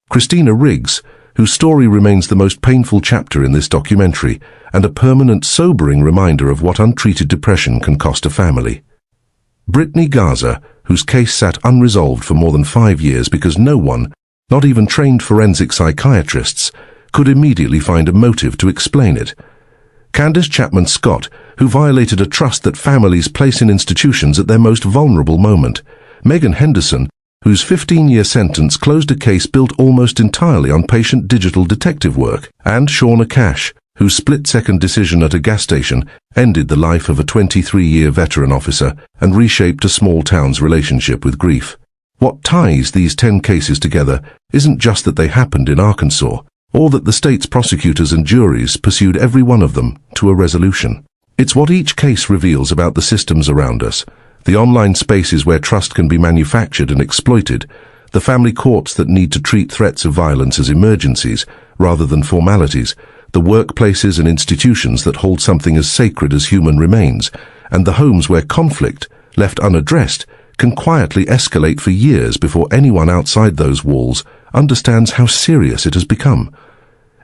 Christina Riggs, whose story remains the most painful chapter in this documentary and a permanent, sobering reminder of what untreated depression can cost a family. Brittany Garza, whose case sat unresolved for more than 5 years because no one, not even trained forensic psychiatrists, could immediately find a motive to explain it. Candace Chapman Scott, who violated a trust that families place in institutions at their most vulnerable moment. Megan Henderson, whose 15-year sentence closed a case built almost entirely on patient digital detective work. And Shauna Cash, whose split-second decision at a gas station ended the life of a 23-year veteran officer and reshaped a small town's relationship with grief. What ties these 10 cases together isn't just that they happened in Arkansas, or that the state's prosecutors and juries pursued every one of them to a resolution. It's what each case reveals about the systems around us, the online spaces where trust can be manufactured and exploited, the family courts that need to treat threats of violence as emergencies rather than formalities, the workplaces and institutions that hold something as sacred as human remains, and the homes where conflict, left unaddressed, can quietly escalate for years before anyone outside those walls understands how serious it has become.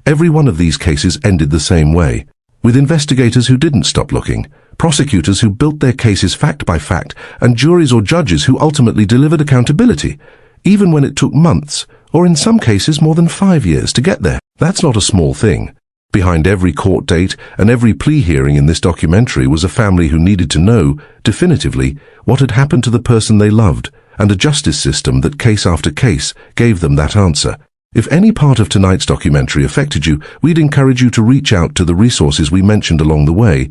Every one of these cases ended the same way, with investigators who didn't stop looking, prosecutors who built their cases fact by fact, and juries or judges who ultimately delivered accountability, even when it took months, or in some cases more than 5 years, to get there. That's not a small thing. Behind every court date and every plea hearing in this documentary was a family who needed to know, definitively, what had happened to the person they loved, and a justice system that case after case gave them that answer. If any part of tonight's documentary affected you, we'd encourage you to reach out to the resources we mentioned along the way: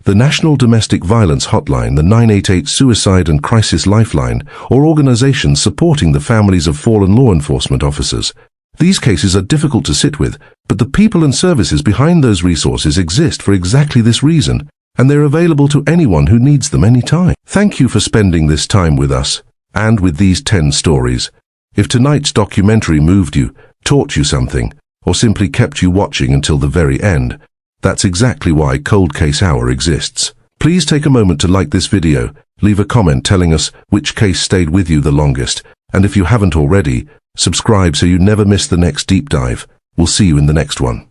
the National Domestic Violence Hotline, the 988 Suicide and Crisis Lifeline, or organizations supporting the families of fallen law enforcement officers. These cases are difficult to sit with, but the people and services behind those resources exist for exactly this reason, and they're available to anyone who needs them anytime. Thank you for spending this time with us, and with these 10 stories. If tonight's documentary moved you, taught you something, or simply kept you watching until the very end, that's exactly why Cold Case Hour exists. Please take a moment to like this video, leave a comment telling us which case stayed with you the longest, and if you haven't already, subscribe so you never miss the next deep dive. We'll see you in the next one.